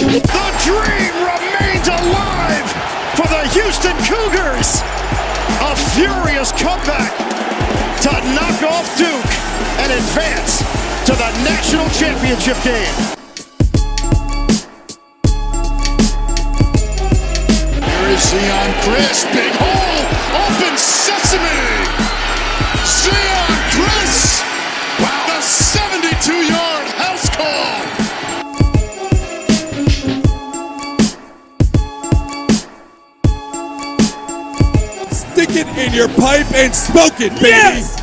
The dream remains alive for the Houston Cougars. A furious comeback to knock off Duke and advance to the national championship game. Here is Zion Chris, big hole, open sesame. Zion Chris, wow, the 72-yard house call. Stick it in your pipe and smoke it, baby. Yes!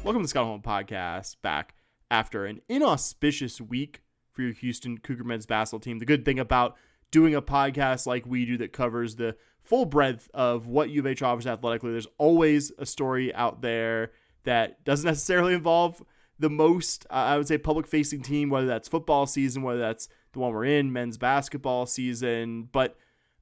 Welcome to the Scott Home Podcast, back after an inauspicious week for your Houston Cougar men's basketball team. The good thing about doing a podcast like we do that covers the full breadth of what U of H offers athletically, there's always a story out there that doesn't necessarily involve the most, I would say, public-facing team, whether that's football season, whether that's the one we're in, men's basketball season. But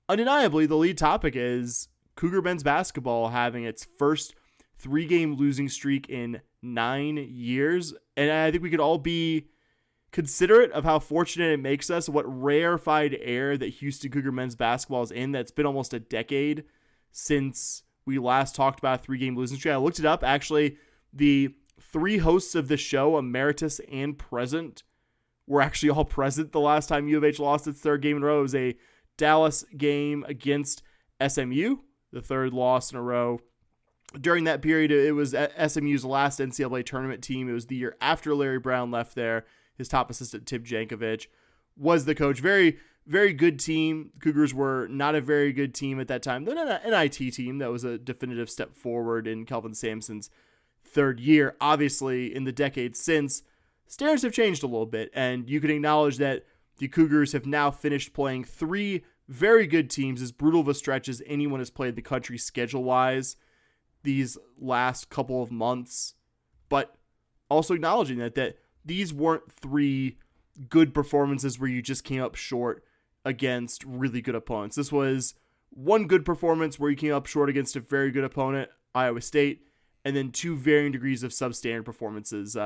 undeniably, the lead topic is Cougar men's basketball having its first 3-game losing streak in 9 years. And I think we could all be considerate of how fortunate it makes us, what rarefied air that Houston Cougar men's basketball is in. That's been almost a decade since we last talked about a 3-game losing streak. I looked it up. Actually, the 3 hosts of the show, emeritus and present, were actually all present the last time U of H lost its 3rd game in a row. It was a Dallas game against SMU, the 3rd loss in a row. During that period, it was SMU's last NCAA tournament team. It was the year after Larry Brown left there. His top assistant, Tim Jankovic, was the coach. Very, very good team. Cougars were not a very good team at that time. They're not an NIT team. That was a definitive step forward in Kelvin Sampson's 3rd year. Obviously, in the decades since, standards have changed a little bit, and you can acknowledge that the Cougars have now finished playing 3 very good teams, as brutal of a stretch as anyone has played the country schedule-wise these last couple of months, but also acknowledging that these weren't 3 good performances where you just came up short against really good opponents. This was 1 good performance where you came up short against a very good opponent, Iowa State, and then 2 varying degrees of substandard performances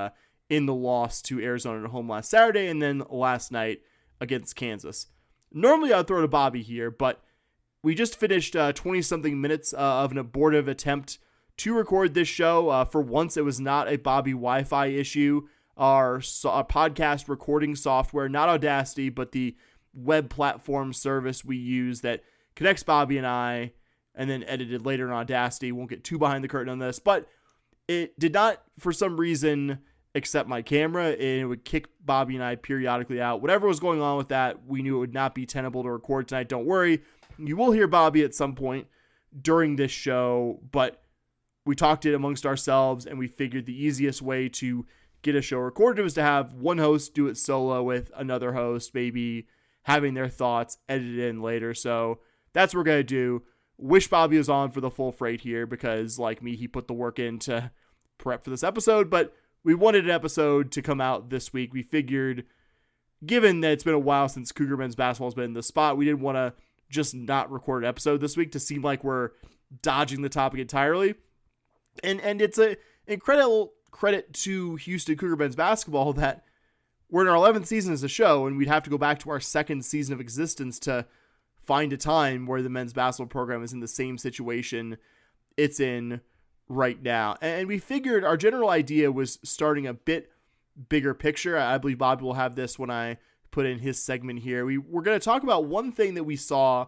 in the loss to Arizona at home last Saturday, and then last night against Kansas. Normally I'd throw to Bobby here, but we just finished 20-something minutes of an abortive attempt to record this show. For once, it was not a Bobby Wi-Fi issue. Our podcast recording software, not Audacity, but the web platform service we use that connects Bobby and I, and then edited later on Audacity. Won't get too behind the curtain on this, but it did not, for some reason, accept my camera, and it would kick Bobby and I periodically out. Whatever was going on with that, we knew it would not be tenable to record tonight. Don't worry. You will hear Bobby at some point during this show, but we talked it amongst ourselves, and we figured the easiest way to get a show recorded was to have one host do it solo with another host, maybe having their thoughts edited in later. So that's what we're going to do. Wish Bobby was on for the full freight here because, like me, he put the work in to prep for this episode, but we wanted an episode to come out this week. We figured, given that it's been a while since Cougar men's basketball has been in this spot, we didn't want to just not record an episode this week to seem like we're dodging the topic entirely. And it's an incredible credit to Houston Cougar men's basketball that we're in our 11th season as a show, and we'd have to go back to our 2nd season of existence to find a time where the men's basketball program is in the same situation it's in right now. And we figured our general idea was starting a bit bigger picture. I believe Bobby will have this when I put in his segment here. We're going to talk about one thing that we saw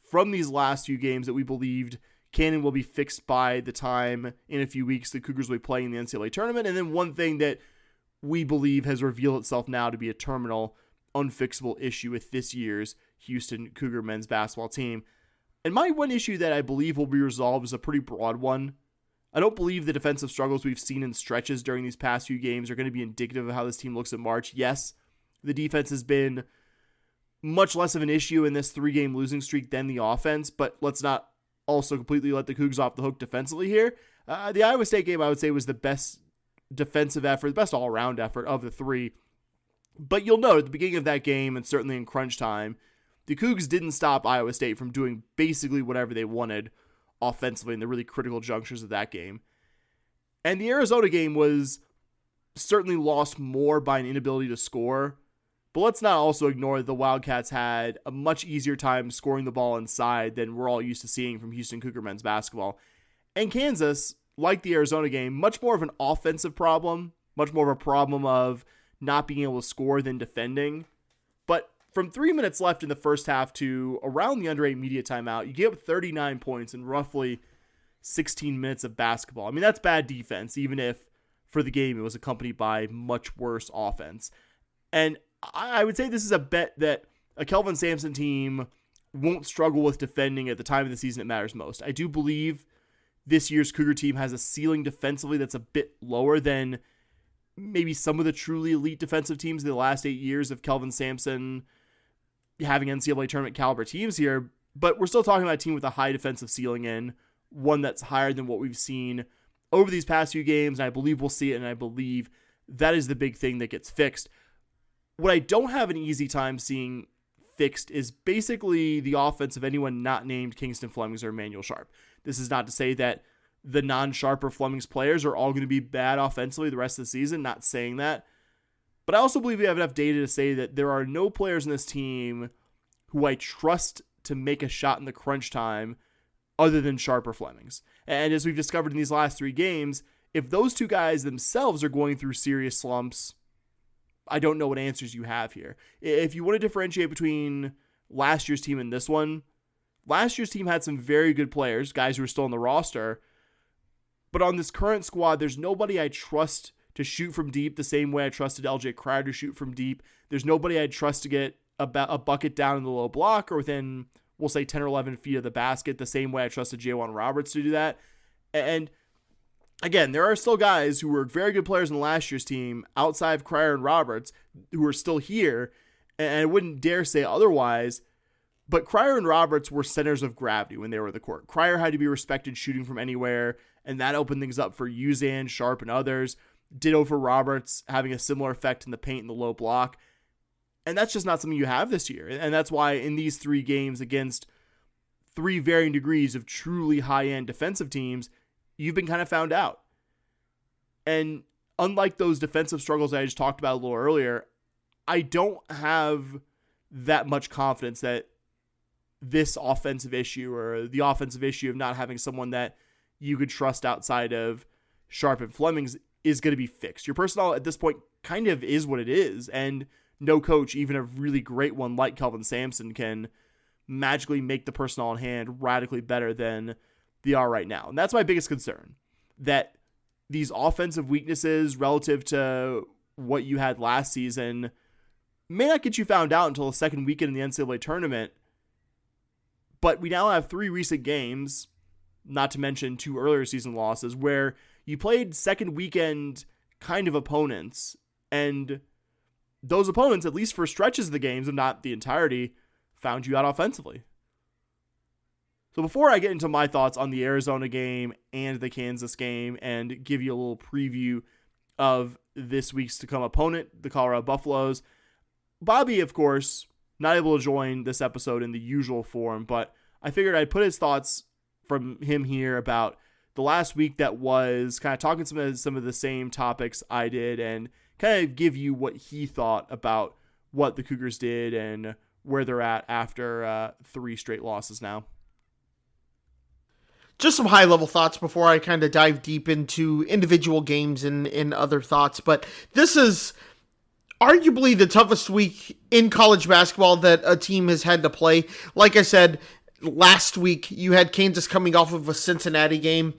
from these last few games that we believed can will be fixed by the time in a few weeks the Cougars will be playing in the NCAA tournament. And then one thing that we believe has revealed itself now to be a terminal, unfixable issue with this year's Houston Cougar men's basketball team. And my one issue that I believe will be resolved is a pretty broad one. I don't believe the defensive struggles we've seen in stretches during these past few games are going to be indicative of how this team looks in March. Yes, the defense has been much less of an issue in this 3-game losing streak than the offense, but let's not also completely let the Cougs off the hook defensively here. The Iowa State game, I would say, was the best defensive effort, the best all-around effort of the 3. But you'll note at the beginning of that game, and certainly in crunch time, the Cougs didn't stop Iowa State from doing basically whatever they wanted offensively in the really critical junctures of that game. And the Arizona game was certainly lost more by an inability to score. But let's not also ignore that the Wildcats had a much easier time scoring the ball inside than we're all used to seeing from Houston Cougar men's basketball. And Kansas, like the Arizona game, much more of an offensive problem, much more of a problem of not being able to score than defending. But from 3 minutes left in the first half to around the under 8 media timeout, you give up 39 points in roughly 16 minutes of basketball. I mean, that's bad defense, even if for the game it was accompanied by much worse offense. And I would say this is a bet that a Kelvin Sampson team won't struggle with defending at the time of the season it matters most. I do believe this year's Cougar team has a ceiling defensively that's a bit lower than maybe some of the truly elite defensive teams in the last 8 years of Kelvin Sampson having NCAA tournament caliber teams here. But we're still talking about a team with a high defensive ceiling in, one that's higher than what we've seen over these past few games. And I believe we'll see it, and I believe that is the big thing that gets fixed. What I don't have an easy time seeing fixed is basically the offense of anyone not named Kingston Flemings or Emmanuel Sharp. This is not to say that the non-Sharp or Flemings players are all going to be bad offensively the rest of the season, not saying that. But I also believe we have enough data to say that there are no players in this team who I trust to make a shot in the crunch time other than Sharp or Flemings. And as we've discovered in these last 3 games, if those two guys themselves are going through serious slumps, I don't know what answers you have here. If you want to differentiate between last year's team and this one, last year's team had some very good players, guys who are still on the roster. But on this current squad, there's nobody I trust to shoot from deep the same way I trusted LJ Cryer to shoot from deep. There's nobody I'd trust to get a bucket down in the low block or within, we'll say, 10 or 11 feet of the basket the same way I trusted J1 Roberts to do that. And again, there are still guys who were very good players in last year's team outside of Cryer and Roberts who are still here, and I wouldn't dare say otherwise, but Cryer and Roberts were centers of gravity when they were on the court. Cryer had to be respected shooting from anywhere, and that opened things up for Uzan, Sharp, and others. Ditto for Roberts, having a similar effect in the paint and the low block. And that's just not something you have this year. And that's why in these 3 games against 3 varying degrees of truly high-end defensive teams, you've been kind of found out. And unlike those defensive struggles I just talked about a little earlier, I don't have that much confidence that this offensive issue or the offensive issue of not having someone that you could trust outside of Sharp and Flemings is going to be fixed. Your personnel at this point kind of is what it is, and no coach, even a really great one like Kelvin Sampson, can magically make the personnel on hand radically better than they are right now. And that's my biggest concern, that these offensive weaknesses relative to what you had last season may not get you found out until the second weekend in the NCAA tournament. But we now have 3 recent games, not to mention 2 earlier season losses, where you played second weekend kind of opponents, and those opponents, at least for stretches of the games, if not the entirety, found you out offensively. So before I get into my thoughts on the Arizona game and the Kansas game and give you a little preview of this week's to come opponent, the Colorado Buffaloes, Bobby, of course, not able to join this episode in the usual form, but I figured I'd put his thoughts from him here about the last week that was, kind of talking some of the same topics I did, and kind of give you what he thought about what the Cougars did and where they're at after 3 straight losses now. Just some high-level thoughts before I kind of dive deep into individual games and other thoughts. But this is arguably the toughest week in college basketball that a team has had to play. Like I said, last week you had Kansas coming off of a Cincinnati game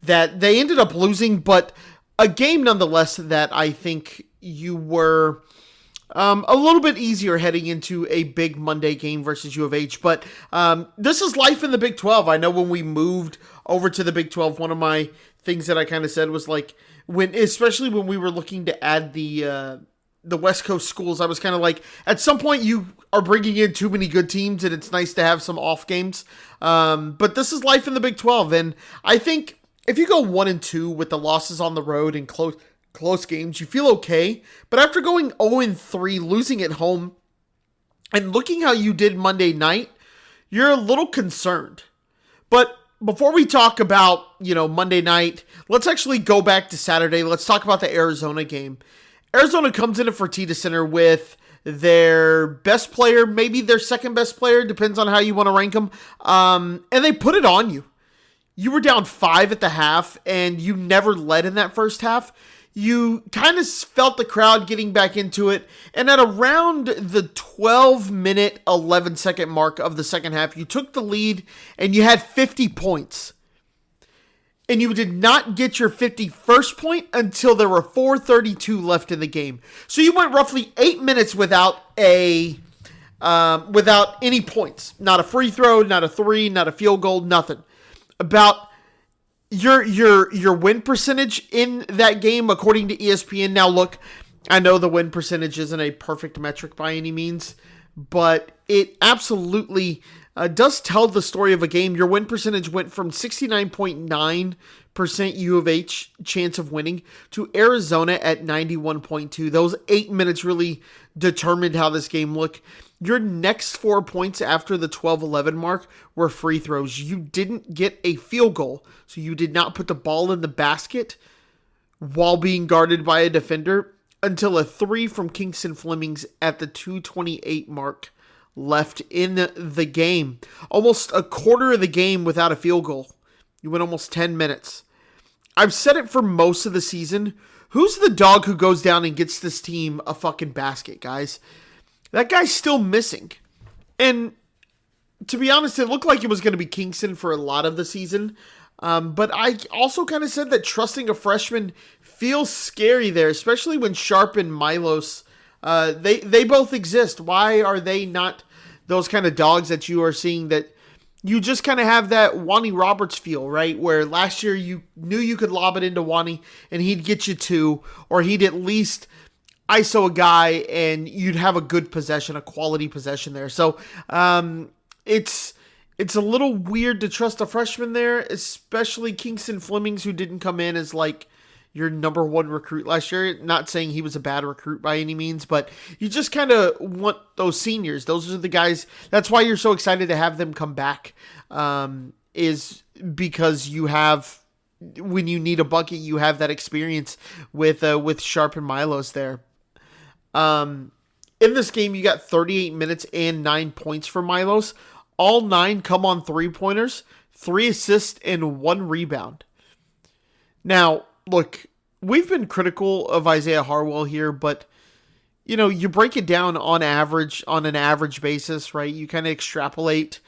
that they ended up losing, but a game nonetheless that I think you were a little bit easier heading into a big Monday game versus U of H. But this is life in the Big 12. I know when we moved over to the Big 12, one of my things that I kind of said was like, especially when we were looking to add the West Coast schools, I was kind of like, at some point you are bringing in too many good teams and it's nice to have some off games. But this is life in the Big 12. And I think if you go 1-2 with the losses on the road and close games, you feel okay. But after going 0-3, losing at home, and looking how you did Monday night, you're a little concerned. But before we talk about, Monday night, let's actually go back to Saturday. Let's talk about the Arizona game. Arizona comes in at Fertitta Center with their best player, maybe their second best player, depends on how you want to rank them, and they put it on you. You were down 5 at the half, and you never led in that first half. You kind of felt the crowd getting back into it, and at around the 12-minute, 11-second mark of the second half, you took the lead, and you had 50 points. And you did not get your 51st point until there were 4:32 left in the game. So you went roughly 8 minutes without any points. Not a free throw, not a three, not a field goal, nothing. About your win percentage in that game, according to ESPN. Now, look, I know the win percentage isn't a perfect metric by any means, but it absolutely does tell the story of a game. Your win percentage went from 69.9% U of H chance of winning to Arizona at 91.2. Those 8 minutes really determined how this game looked. Your next 4 points after the 12-11 mark were free throws. You didn't get a field goal, so you did not put the ball in the basket while being guarded by a defender until a 3 from Kingston Flemings at the 2:28 mark left in the game. Almost a quarter of the game without a field goal. You went almost 10 minutes. I've said it for most of the season. Who's the dog who goes down and gets this team a fucking basket, guys? That guy's still missing. And to be honest, it looked like it was going to be Kingston for a lot of the season. But I also kind of said that trusting a freshman feels scary there, especially when Sharp and Milos, they both exist. Why are they not those kind of dogs that you are seeing that you just kind of have that Wani Roberts feel, right? Where last year you knew you could lob it into Wani and he'd get you 2, or he'd at least ISO a guy and you'd have a good possession, a quality possession there. So it's a little weird to trust a freshman there, especially Kingston Flemings, who didn't come in as like your number 1 recruit last year. Not saying he was a bad recruit by any means, but you just kind of want those seniors. Those are the guys. That's why you're so excited to have them come back, is because you have, when you need a bucket, you have that experience with Sharp and Milos there. In this game, you got 38 minutes and 9 points for Milos. All 9 come on 3-pointers, 3 assists, and 1 rebound. Now, look, we've been critical of Isaiah Harwell here, but, you break it down on an average basis, right? You kind of extrapolate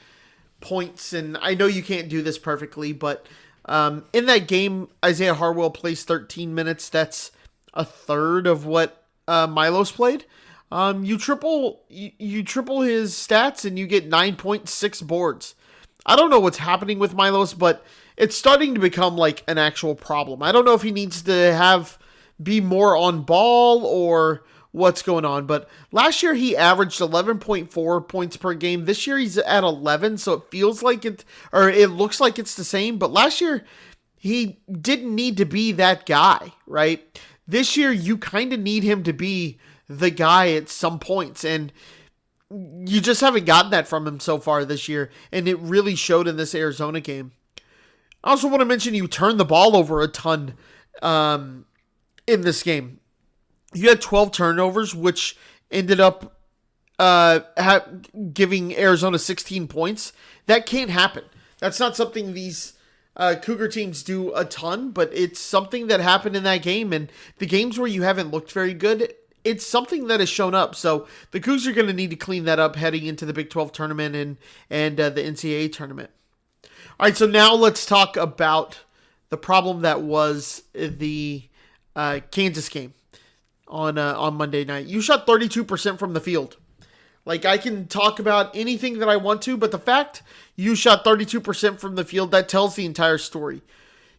points, and I know you can't do this perfectly, but in that game, Isaiah Harwell plays 13 minutes. That's a third of what Milos played. You triple his stats and you get 9.6 boards. I don't know what's happening with Milos, but it's starting to become like an actual problem. I don't know if he needs to be more on ball or what's going on, but last year he averaged 11.4 points per game. This year he's at 11, so it feels like it looks like it's the same, but last year he didn't need to be that guy, right? This year you kind of need him to be the guy at some points, and you just haven't gotten that from him so far this year, and it really showed in this Arizona game. I also want to mention you turned the ball over a ton in this game. You had 12 turnovers, which ended up giving Arizona 16 points. That can't happen. That's not something these Cougar teams do a ton, but it's something that happened in that game, and the games where you haven't looked very good, it's something that has shown up. So the Cougs are going to need to clean that up heading into the Big 12 tournament and the NCAA tournament. All right, so now let's talk about the problem that was the Kansas game on Monday night. You shot 32% from the field. Like, I can talk about anything that I want to, but the fact you shot 32% from the field, that tells the entire story.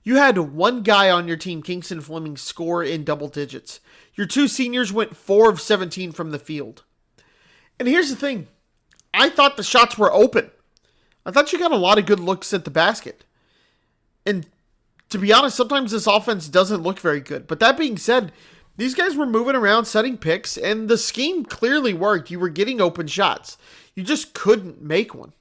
You had one guy on your team, Kingston Fleming, score in double digits. Your 2 seniors went 4 of 17 from the field. And here's the thing. I thought the shots were open. I thought you got a lot of good looks at the basket. And to be honest, sometimes this offense doesn't look very good. But that being said, these guys were moving around, setting picks, and the scheme clearly worked. You were getting open shots. You just couldn't make one.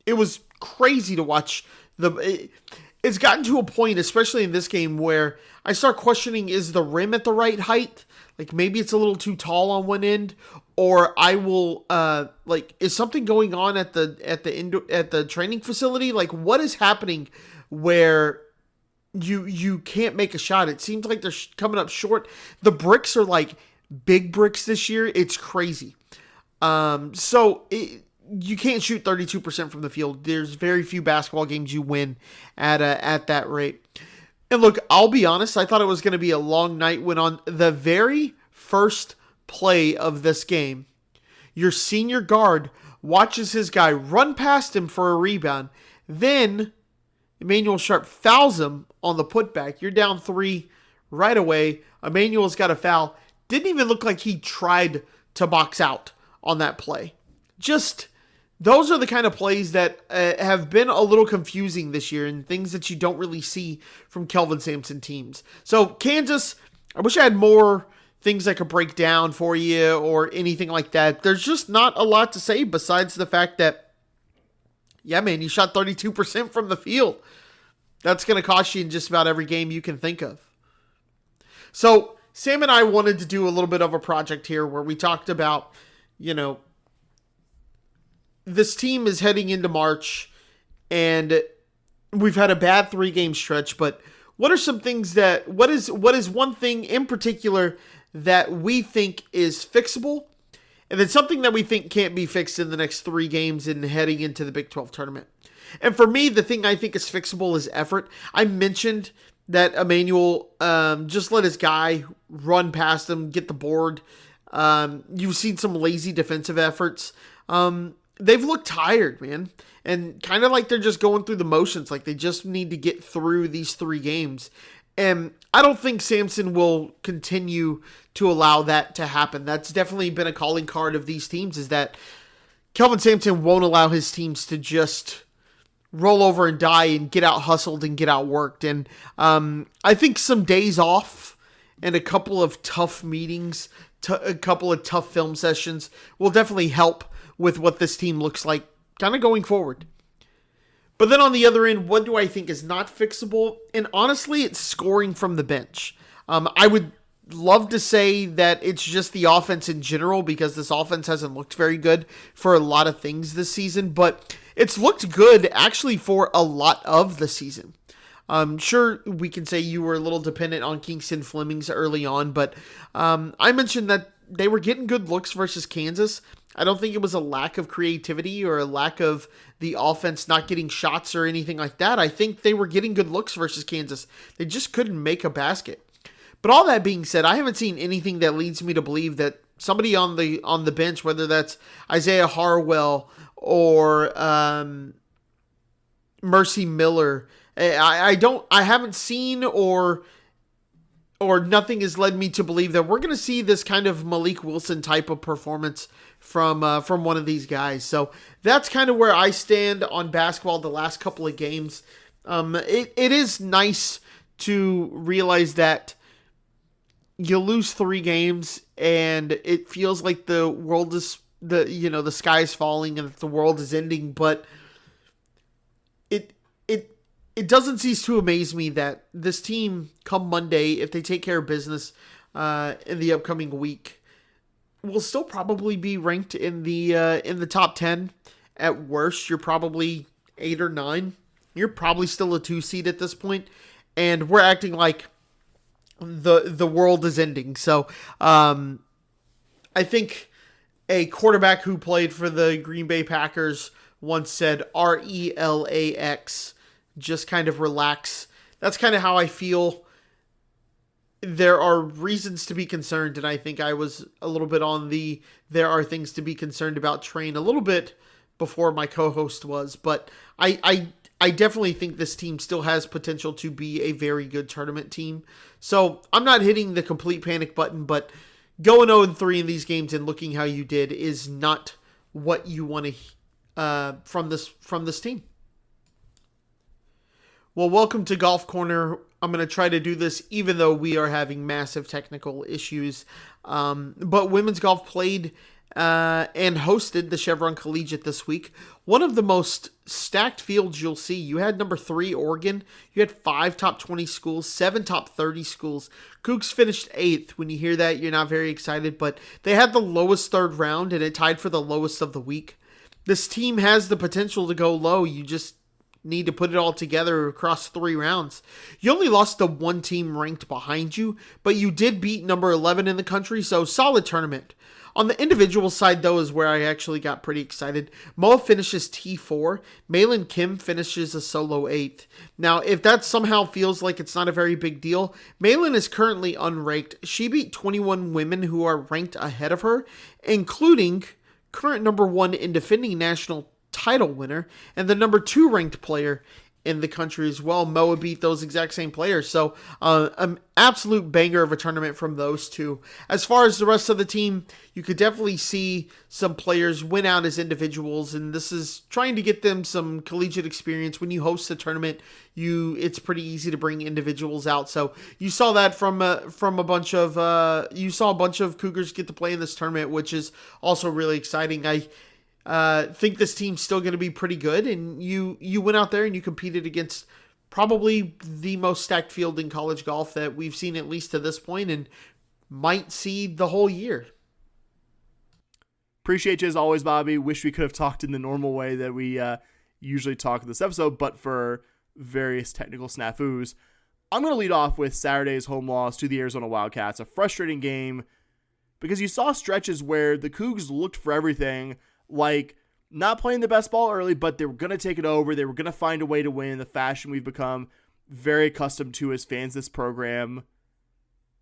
It was crazy to watch It's gotten to a point, especially in this game, where I start questioning, is the rim at the right height? Like, maybe it's a little too tall on one end, or I will, is something going on at the training facility? Like, what is happening where you can't make a shot? It seems like they're coming up short. The bricks are like big bricks this year. It's crazy. You can't shoot 32% from the field. There's very few basketball games you win at that rate. And look, I'll be honest, I thought it was going to be a long night when on the very first play of this game, your senior guard watches his guy run past him for a rebound. Then Emmanuel Sharp fouls him on the putback. You're down 3 right away. Emmanuel's got a foul. Didn't even look like he tried to box out on that play. Just, those are the kind of plays that have been a little confusing this year and things that you don't really see from Kelvin Sampson teams. So Kansas, I wish I had more things I could break down for you or anything like that. There's just not a lot to say besides the fact that, yeah, man, you shot 32% from the field. That's going to cost you in just about every game you can think of. So Sam and I wanted to do a little bit of a project here where we talked about, this team is heading into March and we've had a bad 3-game stretch, but what are some things what is one thing in particular that we think is fixable, and then something that we think can't be fixed in the next 3 games and heading into the Big 12 tournament? And for me, the thing I think is fixable is effort. I mentioned that Emmanuel just let his guy run past him, get the board. You've seen some lazy defensive efforts. They've looked tired, man. And kind of like they're just going through the motions. Like they just need to get through these 3 games. And I don't think Sampson will continue to allow that to happen. That's definitely been a calling card of these teams, is that Kelvin Sampson won't allow his teams to just roll over and die and get out hustled and get out worked. And I think some days off and a couple of tough meetings, a couple of tough film sessions will definitely help with what this team looks like kind of going forward. But then on the other end, what do I think is not fixable? And honestly, it's scoring from the bench. I would love to say that it's just the offense in general, because this offense hasn't looked very good for a lot of things this season, but it's looked good actually for a lot of the season. Sure, we can say you were a little dependent on Kingston Flemings early on, but I mentioned that they were getting good looks versus Kansas. I don't think it was a lack of creativity or a lack of the offense not getting shots or anything like that. I think they were getting good looks versus Kansas. They just couldn't make a basket. But all that being said, I haven't seen anything that leads me to believe that somebody on the bench, whether that's Isaiah Harwell or Mercy Miller, I haven't seen or nothing has led me to believe that we're going to see this kind of Malik Wilson type of performance from one of these guys. So that's kind of where I stand on basketball the last couple of games. It is nice to realize that you lose 3 games and it feels like the world is the sky is falling and the world is ending, but it doesn't cease to amaze me that this team, come Monday, if they take care of business in the upcoming week, will still probably be ranked in the top 10. At worst, you're probably 8 or 9. You're probably still a 2 seed at this point, and we're acting like the world is ending. So I think a quarterback who played for the Green Bay Packers once said, RELAX, just kind of relax. That's kind of how I feel. There are reasons to be concerned, and I think I was a little bit on there are things to be concerned about train a little bit before my co-host was, but I definitely think this team still has potential to be a very good tournament team. So I'm not hitting the complete panic button, but going 0-3 in these games and looking how you did is not what you want to from this team. Well, welcome to Golf Corner. I'm going to try to do this even though we are having massive technical issues. But women's golf played and hosted the Chevron Collegiate this week. One of the most stacked fields you'll see. You had number 3, Oregon. You had 5 top 20 schools, 7 top 30 schools. Cougs finished 8th. When you hear that, you're not very excited, but they had the lowest third round, and it tied for the lowest of the week. This team has the potential to go low. You just need to put it all together across 3 rounds. You only lost to one team ranked behind you, but you did beat number 11 in the country, so solid tournament. On the individual side, though, is where I actually got pretty excited. Moa finishes T4. Malin Kim finishes a solo 8th. Now, if that somehow feels like it's not a very big deal, Malin is currently unranked. She beat 21 women who are ranked ahead of her, including current number 1 and defending national title winner, and the number 2 ranked player in the country as well. Moa beat those exact same players. So an absolute banger of a tournament from those two. As far as the rest of the team, you could definitely see some players win out as individuals, and this is trying to get them some collegiate experience. When you host a tournament, it's pretty easy to bring individuals out. So you saw that from a bunch of you saw a bunch of Cougars get to play in this tournament, which is also really exciting. I think this team's still going to be pretty good, and you went out there and you competed against probably the most stacked field in college golf that we've seen at least to this point, and might see the whole year. Appreciate you as always, Bobby. Wish we could have talked in the normal way that we usually talk in this episode, but for various technical snafus. I'm going to lead off with Saturday's home loss to the Arizona Wildcats, a frustrating game because you saw stretches where the Cougs looked for everything, like not playing the best ball early, but they were going to take it over. They were going to find a way to win in the fashion we've become very accustomed to as fans of this program.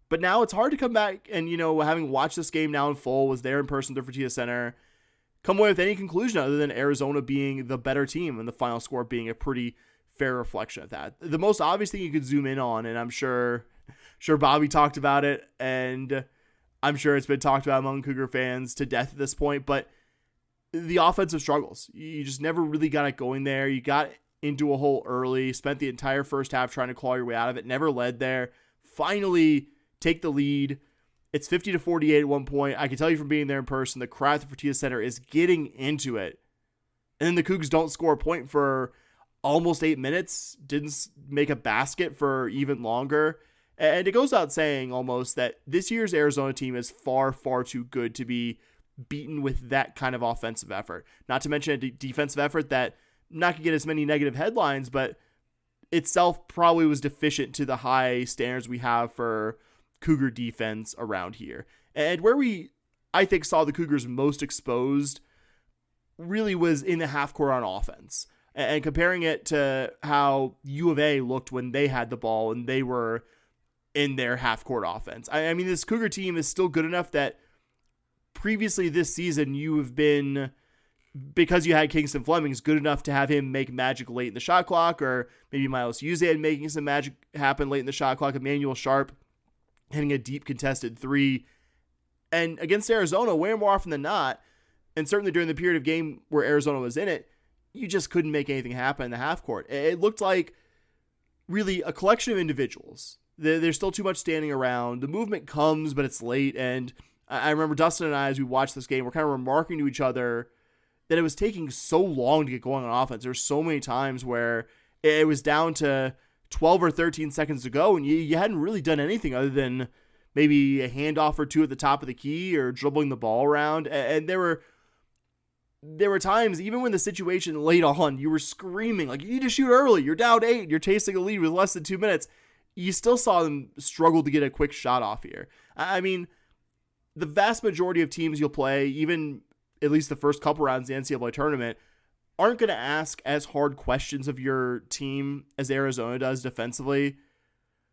But now it's hard to come back and, having watched this game now in full, was there in person at the Fertitta Center, come away with any conclusion other than Arizona being the better team and the final score being a pretty fair reflection of that. The most obvious thing you could zoom in on, and I'm sure Bobby talked about it, and I'm sure it's been talked about among Cougar fans to death at this point, but the offensive struggles. You just never really got it going there. You got into a hole early, spent the entire first half trying to claw your way out of it, never led there. Finally take the lead. It's 50-48 at one point. I can tell you from being there in person, the crowd at the Fertitta Center is getting into it. And then the Cougs don't score a point for almost 8 minutes, didn't make a basket for even longer. And it goes without saying almost that this year's Arizona team is far, far too good to be beaten with that kind of offensive effort. Not to mention a defensive effort that not going to get as many negative headlines, but itself probably was deficient to the high standards we have for Cougar defense around here. And where I think, saw the Cougars most exposed really was in the half court on offense. And comparing it to how U of A looked when they had the ball and they were in their half court offense. I mean, this Cougar team is still good enough that previously this season, you have been, because you had Kingston Fleming's good enough to have him make magic late in the shot clock, or maybe Miles Uzan making some magic happen late in the shot clock, Emmanuel Sharp hitting a deep contested 3. And against Arizona, way more often than not, and certainly during the period of game where Arizona was in it, you just couldn't make anything happen in the half court. It looked like really a collection of individuals. There's still too much standing around. The movement comes, but it's late, and I remember Dustin and I, as we watched this game, were kind of remarking to each other that it was taking so long to get going on offense. There's so many times where it was down to 12 or 13 seconds to go, and you hadn't really done anything other than maybe a handoff or two at the top of the key or dribbling the ball around. And there were times, even when the situation late on, you were screaming, like, you need to shoot early. You're down 8. You're tasting a lead with less than 2 minutes. You still saw them struggle to get a quick shot off here. I mean, the vast majority of teams you'll play, even at least the first couple rounds in the NCAA tournament, aren't going to ask as hard questions of your team as Arizona does defensively.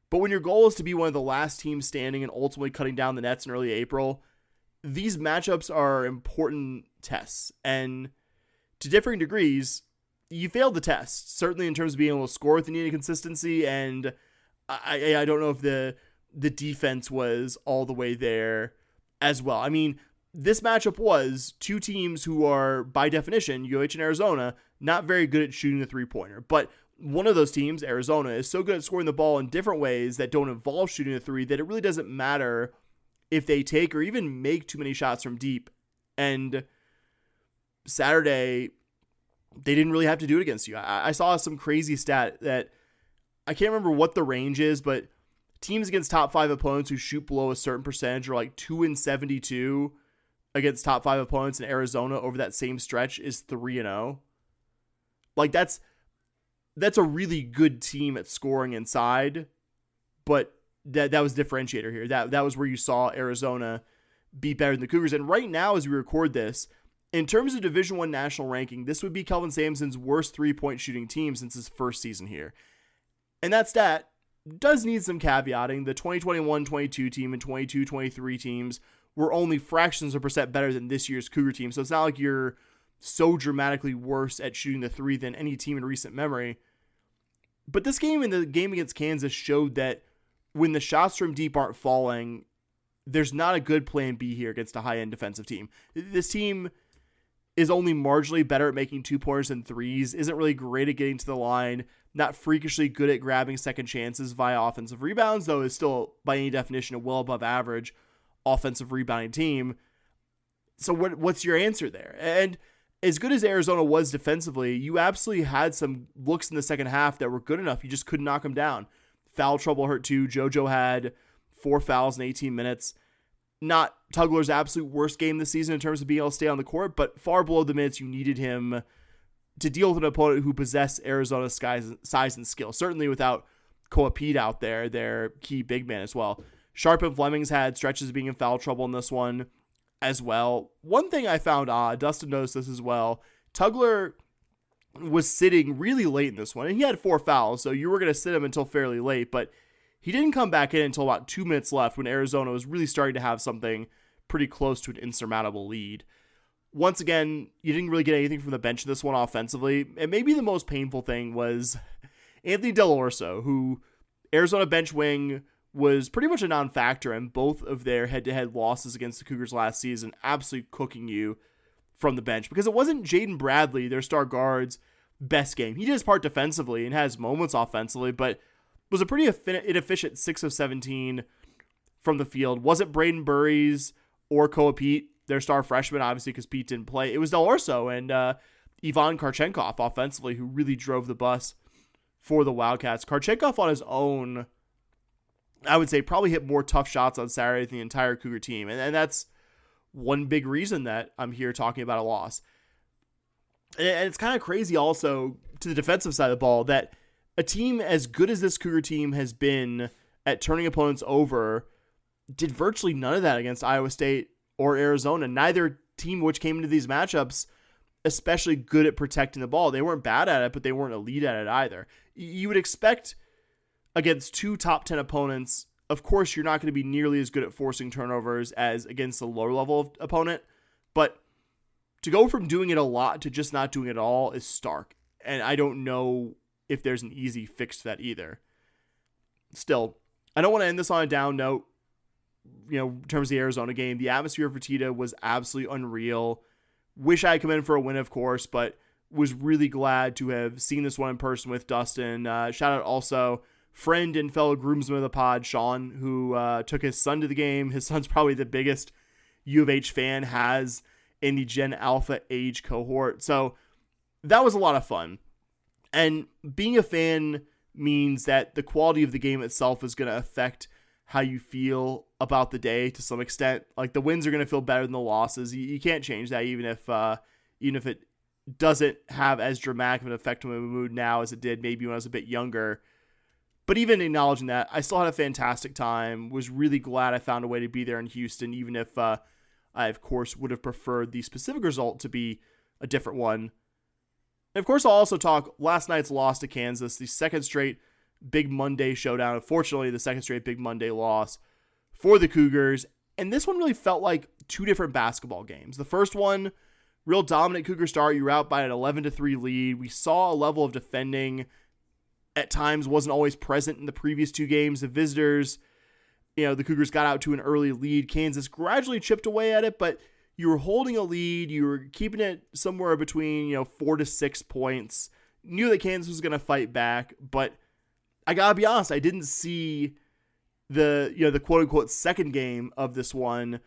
But when your goal is to be one of the last teams standing and ultimately cutting down the nets in early April, these matchups are important tests. And to differing degrees, you failed the test, certainly in terms of being able to score with the needed consistency. And I don't know if the defense was all the way there as well. I mean, this matchup was two teams who are, by definition, UH and Arizona, not very good at shooting the three-pointer. But one of those teams, Arizona, is so good at scoring the ball in different ways that don't involve shooting the three that it really doesn't matter if they take or even make too many shots from deep And Saturday, they didn't really have to do it against you. I saw some crazy stat that I can't remember what the range is, but teams against top 5 opponents who shoot below a certain percentage are like 2-72 against top 5 opponents, in Arizona over that same stretch is 3-0. Like that's a really good team at scoring inside, but that was differentiator here. That was where you saw Arizona be better than the Cougars. And right now, as we record this, in terms of Division I national ranking, this would be Kelvin Sampson's worst 3-point shooting team since his first season here. And that stat does need some caveating. The 2021-22 team and 22-23 teams were only fractions of a percent better than this year's Cougar team. So it's not like you're so dramatically worse at shooting the three than any team in recent memory. But this game and the game against Kansas showed that when the shots from deep aren't falling, there's not a good plan B here against a high-end defensive team. This team is only marginally better at making 2-pointers and threes, isn't really great at getting to the line, not freakishly good at grabbing second chances via offensive rebounds, though is still, by any definition, a well above average offensive rebounding team. So what's your answer there? And as good as Arizona was defensively, you absolutely had some looks in the second half that were good enough. You just couldn't knock them down. Foul trouble hurt too. JoJo had 4 fouls in 18 minutes. Not Tugler's absolute worst game this season in terms of being able to stay on the court, but far below the minutes you needed him to deal with an opponent who possessed Arizona's size and skill. Certainly without pawd out there, their key big man as well. Sharp and Fleming's had stretches of being in foul trouble in this one as well. One thing I found odd, Dustin noticed this as well, Tugler was sitting really late in this one, and he had 4 fouls, so you were going to sit him until fairly late, but he didn't come back in until about 2 minutes left when Arizona was really starting to have something pretty close to an insurmountable lead. Once again, you didn't really get anything from the bench in this one offensively, and maybe the most painful thing was Anthony Dell'Orso, who Arizona bench wing was pretty much a non-factor in both of their head-to-head losses against the Cougars last season, absolutely cooking you from the bench, because it wasn't Jaden Bradley, their star guard's best game. He did his part defensively and has moments offensively, but was a pretty inefficient 6 of 17 from the field. Wasn't Braden Burries or Pete, their star freshman, obviously, because Pete didn't play. It was Dell'Orso and Ivan Karchenkov offensively who really drove the bus for the Wildcats. Karchenkov on his own, I would say, probably hit more tough shots on Saturday than the entire Cougar team. And that's one big reason that I'm here talking about a loss. And it's kind of crazy also to the defensive side of the ball that a team as good as this Cougar team has been at turning opponents over did virtually none of that against Iowa State or Arizona. Neither team which came into these matchups especially good at protecting the ball. They weren't bad at it, but they weren't elite at it either. You would expect against 2 top 10 opponents, of course, you're not going to be nearly as good at forcing turnovers as against a lower level opponent, but to go from doing it a lot to just not doing it at all is stark. And I don't know if there's an easy fix to that either. Still, I don't want to end this on a down note, in terms of the Arizona game. The atmosphere for Fertitta was absolutely unreal. Wish I had come in for a win, of course, but was really glad to have seen this one in person with Dustin. Shout out also friend and fellow groomsman of the pod, Sean, who took his son to the game. His son's probably the biggest U of H fan has in the Gen Alpha age cohort. So that was a lot of fun. And being a fan means that the quality of the game itself is going to affect how you feel about the day to some extent. Like the wins are going to feel better than the losses. You can't change that, even if it doesn't have as dramatic of an effect on my mood now as it did maybe when I was a bit younger. But even acknowledging that, I still had a fantastic time. Was really glad I found a way to be there in Houston, even if I, of course, would have preferred the specific result to be a different one. And of course, I'll also talk last night's loss to Kansas, the second straight Big Monday showdown. Unfortunately, the second straight Big Monday loss for the Cougars. And this one really felt like 2 different basketball games. The first one, real dominant Cougar start. You were out by an 11-3 lead. We saw a level of defending at times wasn't always present in the previous 2 games. The visitors, the Cougars got out to an early lead. Kansas gradually chipped away at it, but you were holding a lead. You were keeping it somewhere between, 4 to 6 points. Knew that Kansas was going to fight back, but I gotta be honest, I didn't see the quote unquote second game of this one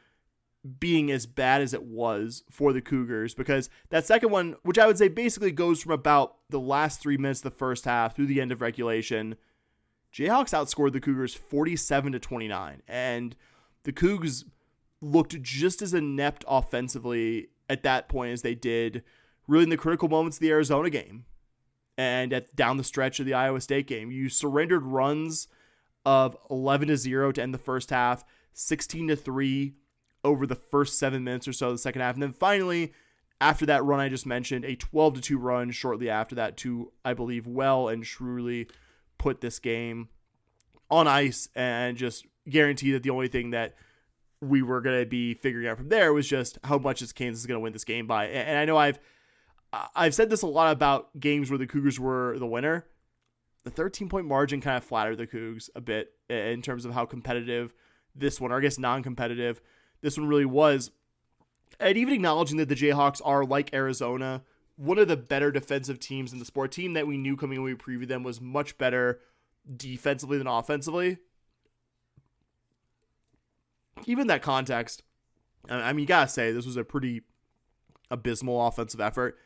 being as bad as it was for the Cougars, because that second one, which I would say basically goes from about the last 3 minutes of the first half through the end of regulation, Jayhawks outscored the Cougars 47-29, and the Cougs looked just as inept offensively at that point as they did really in the critical moments of the Arizona game and down the stretch of the Iowa State game. You surrendered runs of 11-0 to end the first half, 16-3 over the first 7 minutes or so of the second half. And then finally, after that run I just mentioned, a 12-2 run shortly after that to, I believe, well and truly put this game on ice and just guarantee that the only thing that we were going to be figuring out from there was just how much is Kansas going to win this game by. And I know I've said this a lot about games where the Cougars were the winner. The 13-point margin kind of flattered the Cougs a bit in terms of how competitive this one, or I guess non-competitive, this one really was. And even acknowledging that the Jayhawks are, like Arizona, one of the better defensive teams in the sport. Team that we knew coming when we previewed them was much better defensively than offensively. Even that context, I mean, you gotta say, this was a pretty abysmal offensive effort.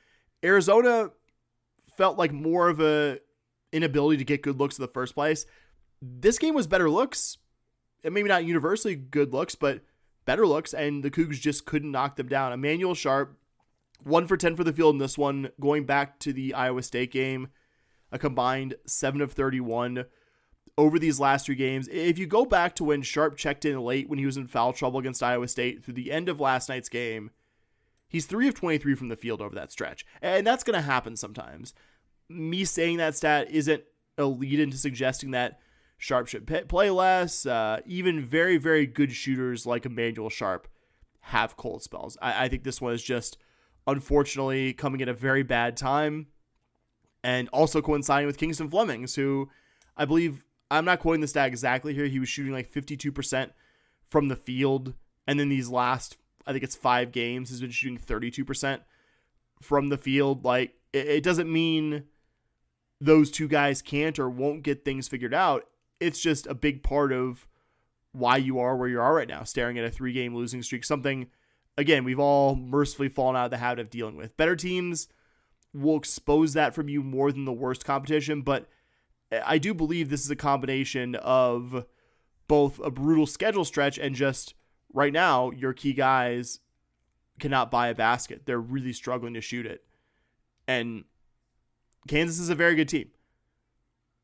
Arizona felt like more of a inability to get good looks in the first place. This game was better looks, and maybe not universally good looks, but better looks, and the Cougs just couldn't knock them down. Emmanuel Sharp, 1 for 10 for the field in this one, going back to the Iowa State game, a combined 7 of 31 over these last 3 games. If you go back to when Sharp checked in late when he was in foul trouble against Iowa State through the end of last night's game, he's 3 of 23 from the field over that stretch. And that's going to happen sometimes. Me saying that stat isn't a lead into suggesting that Sharp should play less. Even very, very good shooters like Emmanuel Sharp have cold spells. I think this one is just, unfortunately, coming at a very bad time, and also coinciding with Kingston Flemings, who I believe, I'm not quoting the stat exactly here, he was shooting like 52% from the field, and then these last, I think it's 5 games, has been shooting 32% from the field. Like, it doesn't mean those two guys can't or won't get things figured out. It's just a big part of why you are where you are right now, staring at a 3-game losing streak, something, again, we've all mercifully fallen out of the habit of dealing with. Better teams will expose that from you more than the worst competition, but I do believe this is a combination of both a brutal schedule stretch and just right now, your key guys cannot buy a basket. They're really struggling to shoot it. And Kansas is a very good team.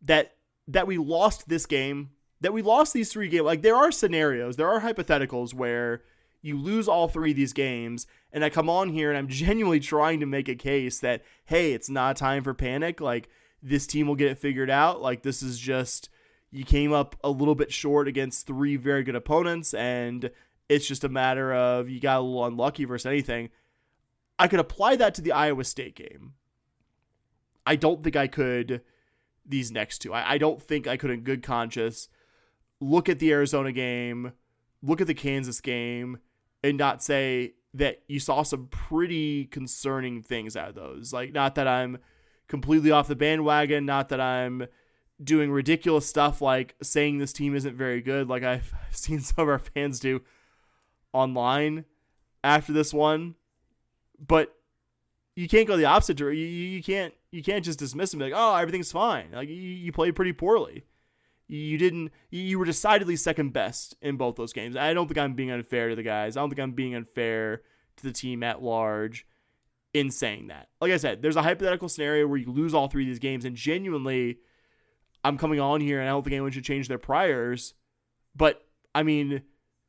That we lost this game, that we lost these 3 games. Like, there are scenarios, there are hypotheticals where you lose all 3 of these games, and I come on here and I'm genuinely trying to make a case that, hey, it's not time for panic. Like, this team will get it figured out. Like, this is just, you came up a little bit short against 3 very good opponents, and it's just a matter of you got a little unlucky versus anything. I could apply that to the Iowa State game. I don't think I could these next 2. I don't think I could in good conscience look at the Arizona game, look at the Kansas game, and not say that you saw some pretty concerning things out of those. Like, not that I'm completely off the bandwagon, not that I'm doing ridiculous stuff like saying this team isn't very good, like I've seen some of our fans do online after this one. But you can't go the opposite direction. You can't just dismiss them, like, oh, everything's fine. Like, you played pretty poorly. You were decidedly second best in both those games. I don't think I'm being unfair to the guys. I don't think I'm being unfair to the team at large in saying that. Like I said, there's a hypothetical scenario where you lose all 3 of these games, and genuinely, I'm coming on here and I don't think anyone should change their priors. But, I mean,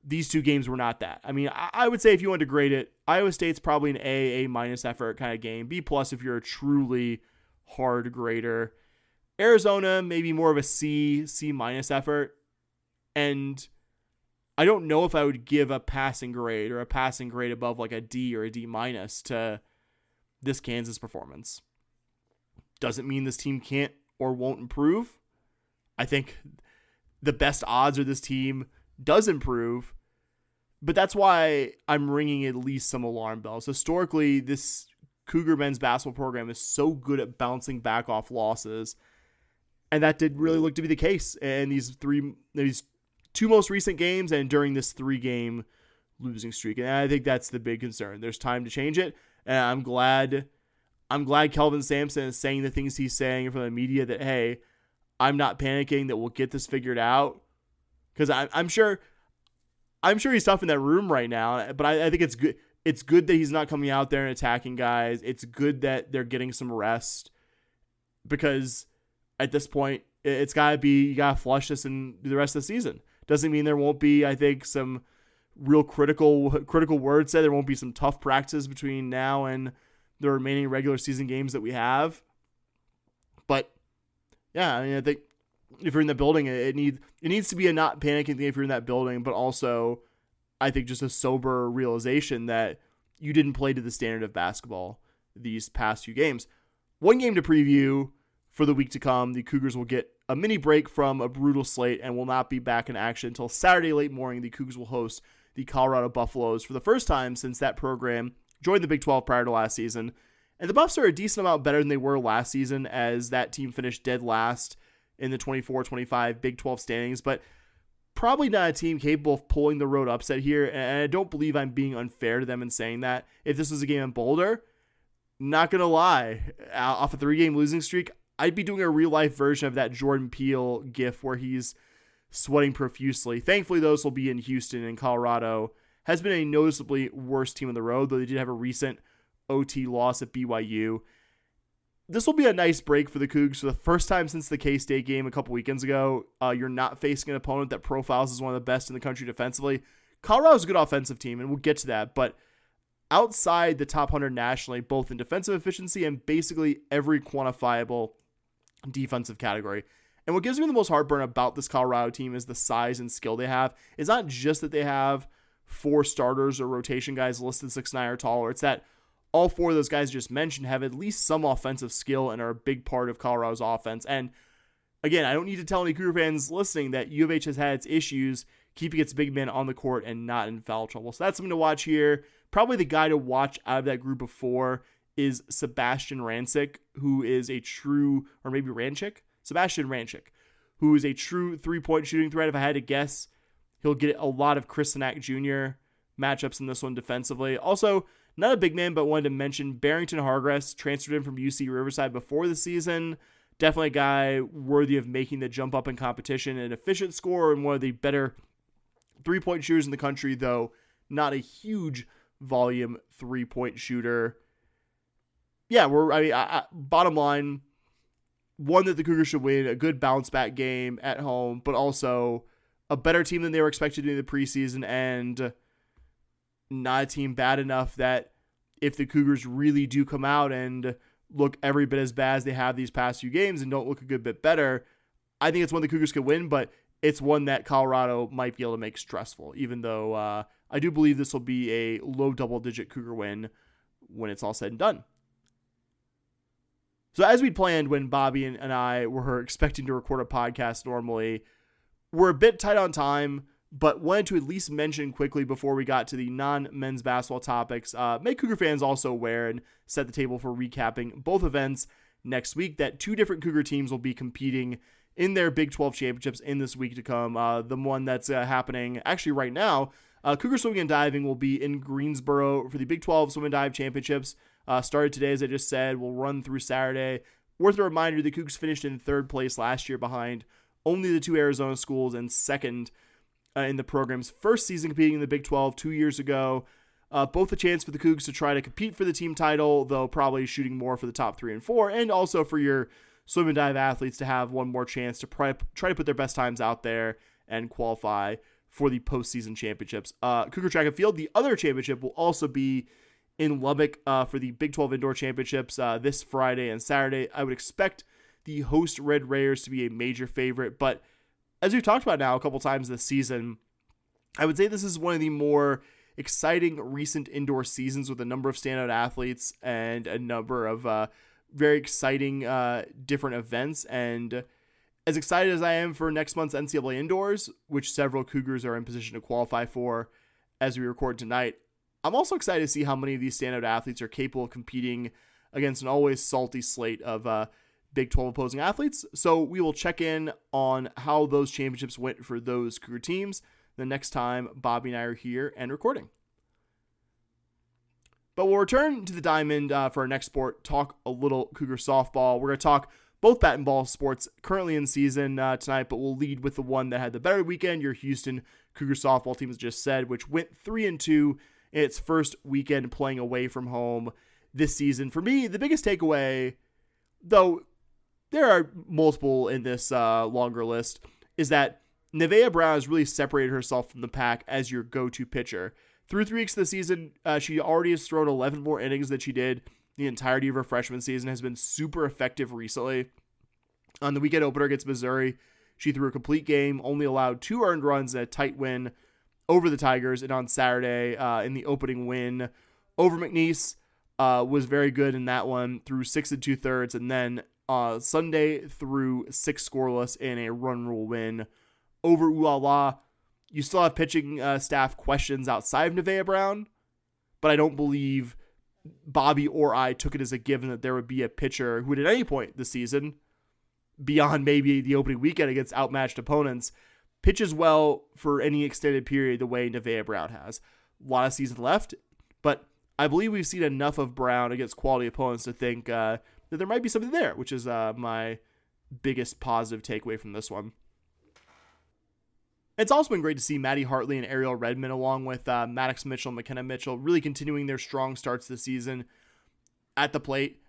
these 2 games were not that. I mean, I would say if you want to grade it, Iowa State's probably an A minus effort kind of game. B+ if you're a truly hard grader. Arizona, maybe more of a C minus effort. And I don't know if I would give a passing grade or a passing grade above like a D or a D minus to this Kansas performance. Doesn't mean this team can't or won't improve. I think the best odds are this team does improve, but that's why I'm ringing at least some alarm bells. Historically, this Cougar men's basketball program is so good at bouncing back off losses, and that did really look to be the case in these 2 most recent games and during this 3-game losing streak. And I think that's the big concern. There's time to change it. And I'm glad Kelvin Sampson is saying the things he's saying from the media that, hey, I'm not panicking, that we'll get this figured out. Because I'm sure he's tough in that room right now, but I think it's good. It's good that he's not coming out there and attacking guys. It's good that they're getting some rest, because at this point, it's got to be, you got to flush this in the rest of the season. Doesn't mean there won't be, I think, some real critical words said. There won't be some tough practices between now and the remaining regular season games that we have. But yeah, I think if you're in the building, it needs to be a not panicking thing if you're in that building, but also I think just a sober realization that you didn't play to the standard of basketball these past few games. One game to preview for the week to come. The Cougars will get a mini break from a brutal slate and will not be back in action until Saturday late morning. The Cougars will host the Colorado Buffaloes for the first time since that program joined the Big 12 prior to last season. And the Buffs are a decent amount better than they were last season, as that team finished dead last in the 24-25 Big 12 standings, but probably not a team capable of pulling the road upset here. And I don't believe I'm being unfair to them in saying that. If this was a game in Boulder, not going to lie, off a 3-game losing streak, I'd be doing a real-life version of that Jordan Peele gif where he's sweating profusely. Thankfully, those will be in Houston, and Colorado has been a noticeably worse team on the road, though they did have a recent OT loss at BYU. This will be a nice break for the Cougs. For the first time since the K-State game a couple weekends ago, you're not facing an opponent that profiles as one of the best in the country defensively. Colorado's a good offensive team, and we'll get to that, but outside the top 100 nationally, both in defensive efficiency and basically every quantifiable defensive category. And what gives me the most heartburn about this Colorado team is the size and skill they have. It's not just that they have 4 starters or rotation guys listed 6'9" or taller. It's that all 4 of those guys just mentioned have at least some offensive skill and are a big part of Colorado's offense. And again, I don't need to tell any Cougar fans listening that U of H has had its issues keeping its big men on the court and not in foul trouble. So that's something to watch here. Probably the guy to watch out of that group of 4 is Sebastian Rancic, who is a true, or maybe Rancic? Sebastian Rancic, who is a true 3-point shooting threat. If I had to guess, he'll get a lot of Chris Sinak Jr. matchups in this one defensively. Also, not a big man, but wanted to mention Barrington Hargress, transferred in from UC Riverside before the season. Definitely a guy worthy of making the jump up in competition, an efficient scorer and one of the better 3-point shooters in the country, though not a huge volume 3-point shooter. Yeah, bottom line, one that the Cougars should win, a good bounce back game at home, but also a better team than they were expected to do in the preseason, and not a team bad enough that if the Cougars really do come out and look every bit as bad as they have these past few games and don't look a good bit better, I think it's one the Cougars could win, but it's one that Colorado might be able to make stressful, even though I do believe this will be a low double-digit Cougar win when it's all said and done. So as we planned when Bobby and I were expecting to record a podcast normally, we're a bit tight on time, but wanted to at least mention quickly before we got to the non-men's basketball topics, make Cougar fans also aware and set the table for recapping both events next week, that 2 different Cougar teams will be competing in their Big 12 championships in this week to come. The one that's happening actually right now, Cougar Swimming and Diving will be in Greensboro for the Big 12 Swim and Dive Championships. Started today, as I just said, will run through Saturday. Worth a reminder, the Cougs finished in 3rd place last year behind only the 2 Arizona schools and 2nd in the program's first season competing in the Big 12 2 years ago. Both a chance for the Cougs to try to compete for the team title, though probably shooting more for the top 3 and 4, and also for your swim and dive athletes to have one more chance to try to put their best times out there and qualify for the postseason championships. Cougar Track and Field, the other championship, will also be in Lubbock for the Big 12 Indoor Championships this Friday and Saturday. I would expect the host Red Raiders to be a major favorite, but as we've talked about now a couple times this season, I would say this is one of the more exciting recent indoor seasons with a number of standout athletes and a number of very exciting different events. And as excited as I am for next month's NCAA Indoors, which several Cougars are in position to qualify for as we record tonight, I'm also excited to see how many of these standout athletes are capable of competing against an always salty slate of Big 12 opposing athletes. So we will check in on how those championships went for those Cougar teams. the next time Bobby and I are here and recording. But we'll return to the diamond for our next sport, talk a little Cougar softball. We're going to talk both bat and ball sports currently in season tonight, but we'll lead with the one that had the better weekend. Your Houston Cougar softball team, as just said, which went 3-2 in its first weekend playing away from home this season. For me, the biggest takeaway, though there are multiple in this longer list, is that Nevaeh Brown has really separated herself from the pack as your go-to pitcher. Through 3 weeks of the season, she already has thrown 11 more innings than she did the entirety of her freshman season, has been super effective recently. On the weekend opener against Missouri, she threw a complete game, only allowed 2 earned runs and a tight win over the Tigers. And on Saturday, in the opening win over McNeese, was very good in that one, through 6 2/3. And then Sunday threw 6 scoreless in a run rule win over Ooh La La. You still have pitching staff questions outside of Nevaeh Brown, but I don't believe Bobby or I took it as a given that there would be a pitcher who would at any point this season, beyond maybe the opening weekend against outmatched opponents, pitches well for any extended period the way Nevaeh Brown has. A lot of season left, but I believe we've seen enough of Brown against quality opponents to think that there might be something there, which is my biggest positive takeaway from this one. It's also been great to see Maddie Hartley and Ariel Redmond, along with Maddox Mitchell and McKenna Mitchell, really continuing their strong starts this season at the plate.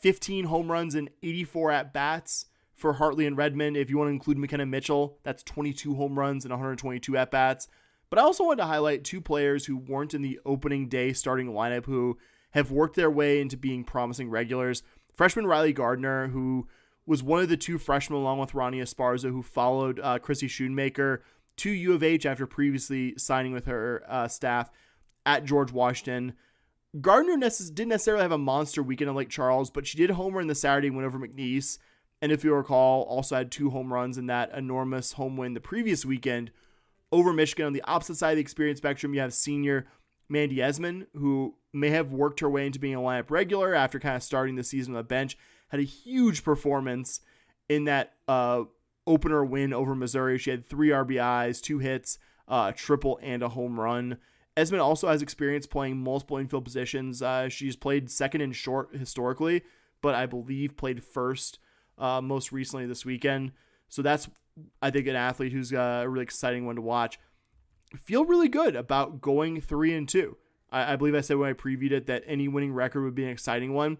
15 home runs and 84 at-bats for Hartley and Redmond. If you want to include McKenna Mitchell, that's 22 home runs and 122 at-bats. But I also wanted to highlight 2 players who weren't in the opening day starting lineup who have worked their way into being promising regulars. Freshman Riley Gardner, who was one of the 2 freshmen along with Ronnie Esparza, who followed Chrissy Schoonmaker to U of H after previously signing with her staff at George Washington. Gardner didn't necessarily have a monster weekend in Lake Charles, but she did homer in the Saturday win over McNeese. And if you recall, also had 2 home runs in that enormous home win the previous weekend over Michigan. On the opposite side of the experience spectrum, you have senior Mandy Esmond, who may have worked her way into being a lineup regular after kind of starting the season on the bench. Had a huge performance in that opener win over Missouri. She had 3 RBIs, 2 hits, a triple, and a home run. Esmond also has experience playing multiple infield positions. She's played second and short historically, but I believe played first most recently this weekend. So that's, I think, an athlete who's a really exciting one to watch. Feel really good about going 3-2. I believe I said when I previewed it that any winning record would be an exciting one.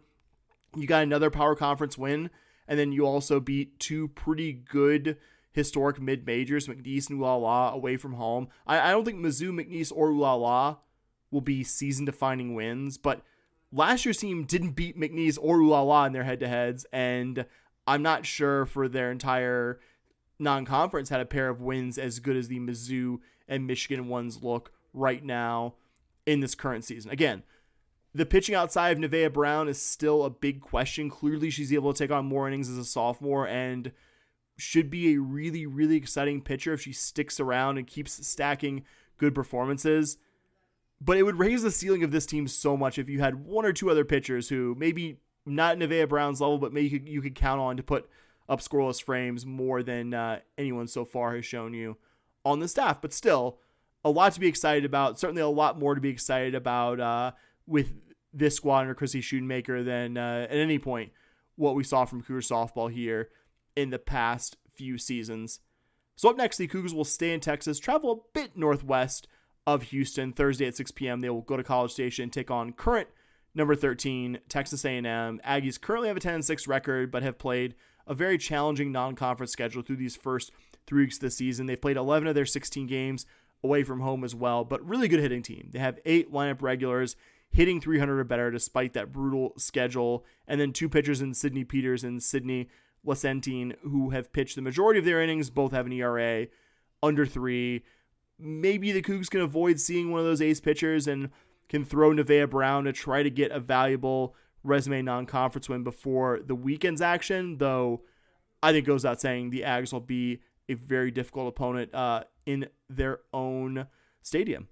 You got another power conference win, and then you also beat 2 pretty good historic mid-majors, McNeese and Ooh La La, away from home. I don't think Mizzou, McNeese, or Ooh La La will be season-defining wins, but last year's team didn't beat McNeese or Ooh La La in their head-to-heads, and I'm not sure for their entire non-conference had a pair of wins as good as the Mizzou and Michigan ones look right now in this current season. Again, the pitching outside of Nevaeh Brown is still a big question. Clearly, she's able to take on more innings as a sophomore and should be a really, really exciting pitcher if she sticks around and keeps stacking good performances. But it would raise the ceiling of this team so much if you had 1 or 2 other pitchers who maybe not Nevaeh Brown's level, but maybe you could count on to put up scoreless frames more than anyone so far has shown you on the staff. But still, a lot to be excited about. Certainly a lot more to be excited about with this squad under Chrissy Schoonmaker than at any point what we saw from Cougar softball here in the past few seasons. So up next, the Cougars will stay in Texas, travel a bit northwest of Houston. Thursday at 6 p.m., they will go to College Station and take on current number 13, Texas A&M. Aggies currently have a 10-6 record, but have played a very challenging non-conference schedule through these first 3 weeks of the season. They've played 11 of their 16 games away from home as well, but really good hitting team. They have 8 lineup regulars hitting 300 or better despite that brutal schedule, and then 2 pitchers in Sidney Peters and Sidney Lasentine who have pitched the majority of their innings. Both have an ERA under 3. Maybe the Cougs can avoid seeing one of those ace pitchers and can throw Nevaeh Brown to try to get a valuable resume non-conference win before the weekend's action, though I think it goes without saying the Ags will be a very difficult opponent in their own stadium.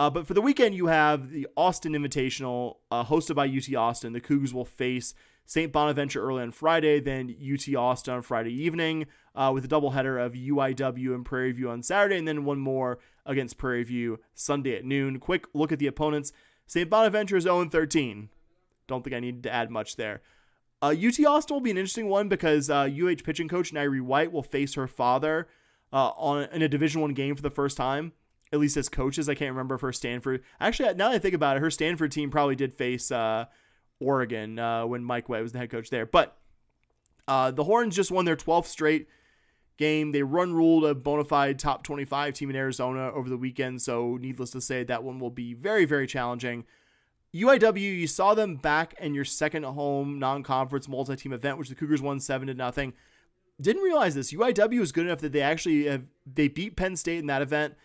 But for the weekend, you have the Austin Invitational, hosted by UT Austin. The Cougars will face St. Bonaventure early on Friday, then UT Austin on Friday evening, with a doubleheader of UIW and Prairie View on Saturday, and then one more against Prairie View Sunday at noon. Quick look at the opponents. St. Bonaventure is 0-13. Don't think I need to add much there. UT Austin will be an interesting one because UH pitching coach Nairi White will face her father in a Division I game for the first time, at least as coaches. I can't remember if her Stanford... Actually, now that I think about it, her Stanford team probably did face Oregon when Mike Way was the head coach there. But the Horns just won their 12th straight game. They ruled a bona fide top 25 team in Arizona over the weekend, so needless to say, that one will be very, very challenging. UIW, you saw them back in your second home non-conference multi-team event, which the Cougars won 7-0. Didn't realize this. UIW was good enough that they beat Penn State in that event,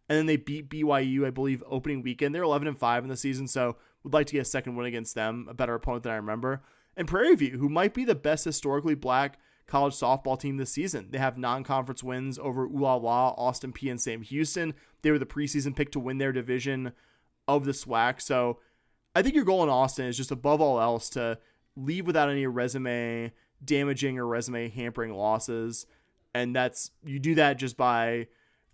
and then they beat BYU, I believe, opening weekend. They're 11-5 in the season, so would like to get a second win against them, a better opponent than I remember. And Prairie View, who might be the best historically black college softball team this season. They have non-conference wins over ULA, Austin P, and Sam Houston. They were the preseason pick to win their division of the SWAC, so I think your goal in Austin is just above all else to leave without any resume damaging or resume hampering losses. And you do that just by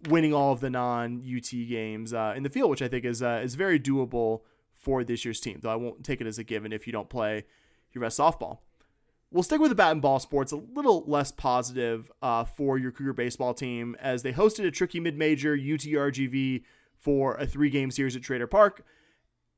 winning all of the non-UT games in the field, which I think is very doable for this year's team, though I won't take it as a given if you don't play your best softball. We'll stick with the bat and ball sports, a little less positive for your Cougar baseball team, as they hosted a tricky mid-major UTRGV for a 3-game series at Trader Park.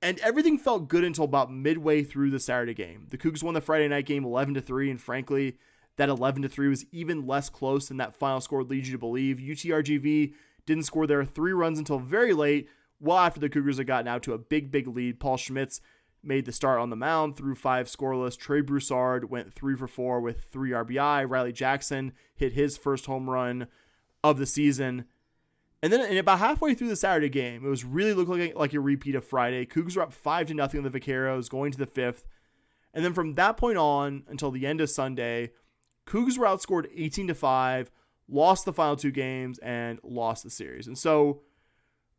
And everything felt good until about midway through the Saturday game. The Cougs won the Friday night game 11-3, and frankly, that 11-3 was even less close than that final score would lead you to believe. UTRGV didn't score their 3 runs until very late, well after the Cougars had gotten out to a big lead. Paul Schmitz made the start on the mound, threw 5 scoreless. Trey Broussard went 3 for 4 with 3 RBI. Riley Jackson hit his first home run of the season. And then about halfway through the Saturday game, it was really looking like a repeat of Friday. Cougars were up 5-0 in the Vaqueros going to the 5th. And then from that point on until the end of Sunday, Cougars were outscored 18-5, lost the final 2 games, and lost the series. And so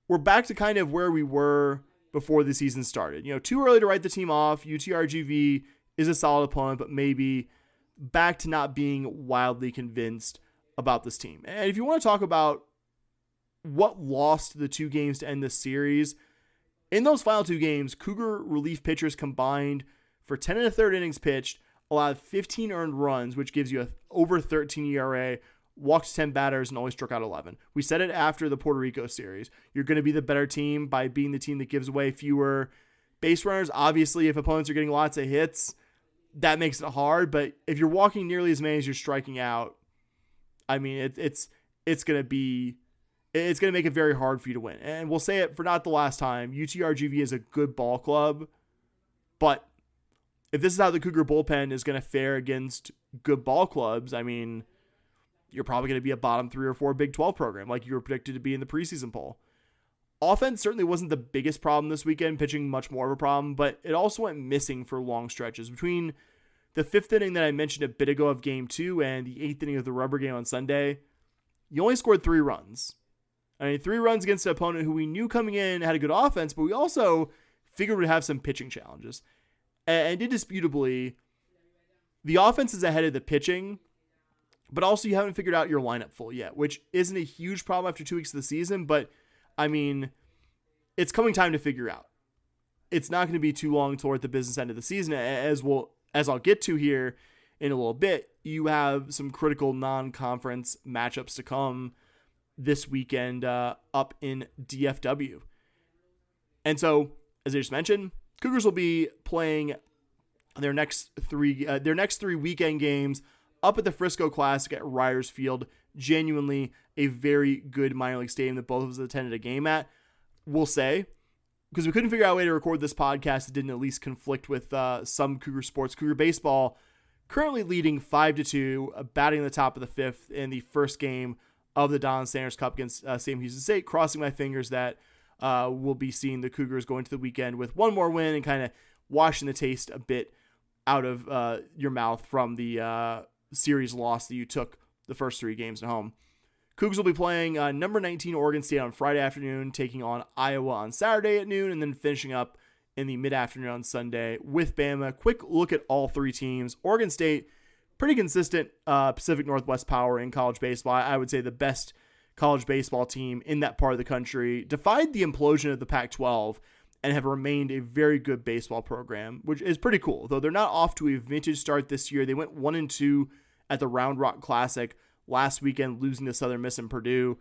we're back to kind of where we were before the season started. Too early to write the team off. UTRGV is a solid opponent, but maybe back to not being wildly convinced about this team. And if you want to talk about what lost the 2 games to end the series, in those final 2 games, Cougar relief pitchers combined for 10 1/3 innings pitched, allowed 15 earned runs, which gives you a over 13 ERA, walked 10 batters, and only struck out 11. We said it after the Puerto Rico series. You're going to be the better team by being the team that gives away fewer base runners. Obviously, if opponents are getting lots of hits, that makes it hard. But if you're walking nearly as many as you're striking out, I mean, it's going to make it very hard for you to win. And we'll say it for not the last time, UTRGV is a good ball club, but if this is how the Cougar bullpen is going to fare against good ball clubs, I mean, you're probably going to be a bottom 3 or 4 Big 12 program like you were predicted to be in the preseason poll. Offense certainly wasn't the biggest problem this weekend, pitching much more of a problem, but it also went missing for long stretches. Between the 5th inning that I mentioned a bit ago of Game 2 and the 8th inning of the rubber game on Sunday, you only scored 3 runs. I mean, 3 runs against an opponent who we knew coming in had a good offense, but we also figured would have some pitching challenges. And indisputably, the offense is ahead of the pitching, but also you haven't figured out your lineup full yet, which isn't a huge problem after 2 weeks of the season, but I mean, it's coming time to figure out. It's not going to be too long toward the business end of the season, as I'll get to here in a little bit. You have some critical non-conference matchups to come this weekend up in DFW. And so, as I just mentioned, Cougars will be playing their next 3 weekend games up at the Frisco Classic at Riders Field. Genuinely a very good minor league stadium that both of us attended a game at. We'll say, because we couldn't figure out a way to record this podcast that didn't at least conflict with some Cougar sports. Cougar baseball currently leading 5-2, batting in the top of the 5th in the first game of the Don Sanders Cup against Sam Houston State. Crossing my fingers that we'll be seeing the Cougars go into the weekend with one more win and kind of washing the taste a bit out of your mouth from the series loss that you took the first 3 games at home. Cougs will be playing number 19 Oregon State on Friday afternoon, taking on Iowa on Saturday at noon, and then finishing up in the mid-afternoon on Sunday with Bama. Quick look at all three teams. Oregon State, pretty consistent Pacific Northwest power in college baseball. I would say the best college baseball team in that part of the country. Defied the implosion of the Pac-12 and have remained a very good baseball program, which is pretty cool. Though they're not off to a vintage start this year. They went 1-2 at the Round Rock Classic last weekend, losing to Southern Miss and Purdue.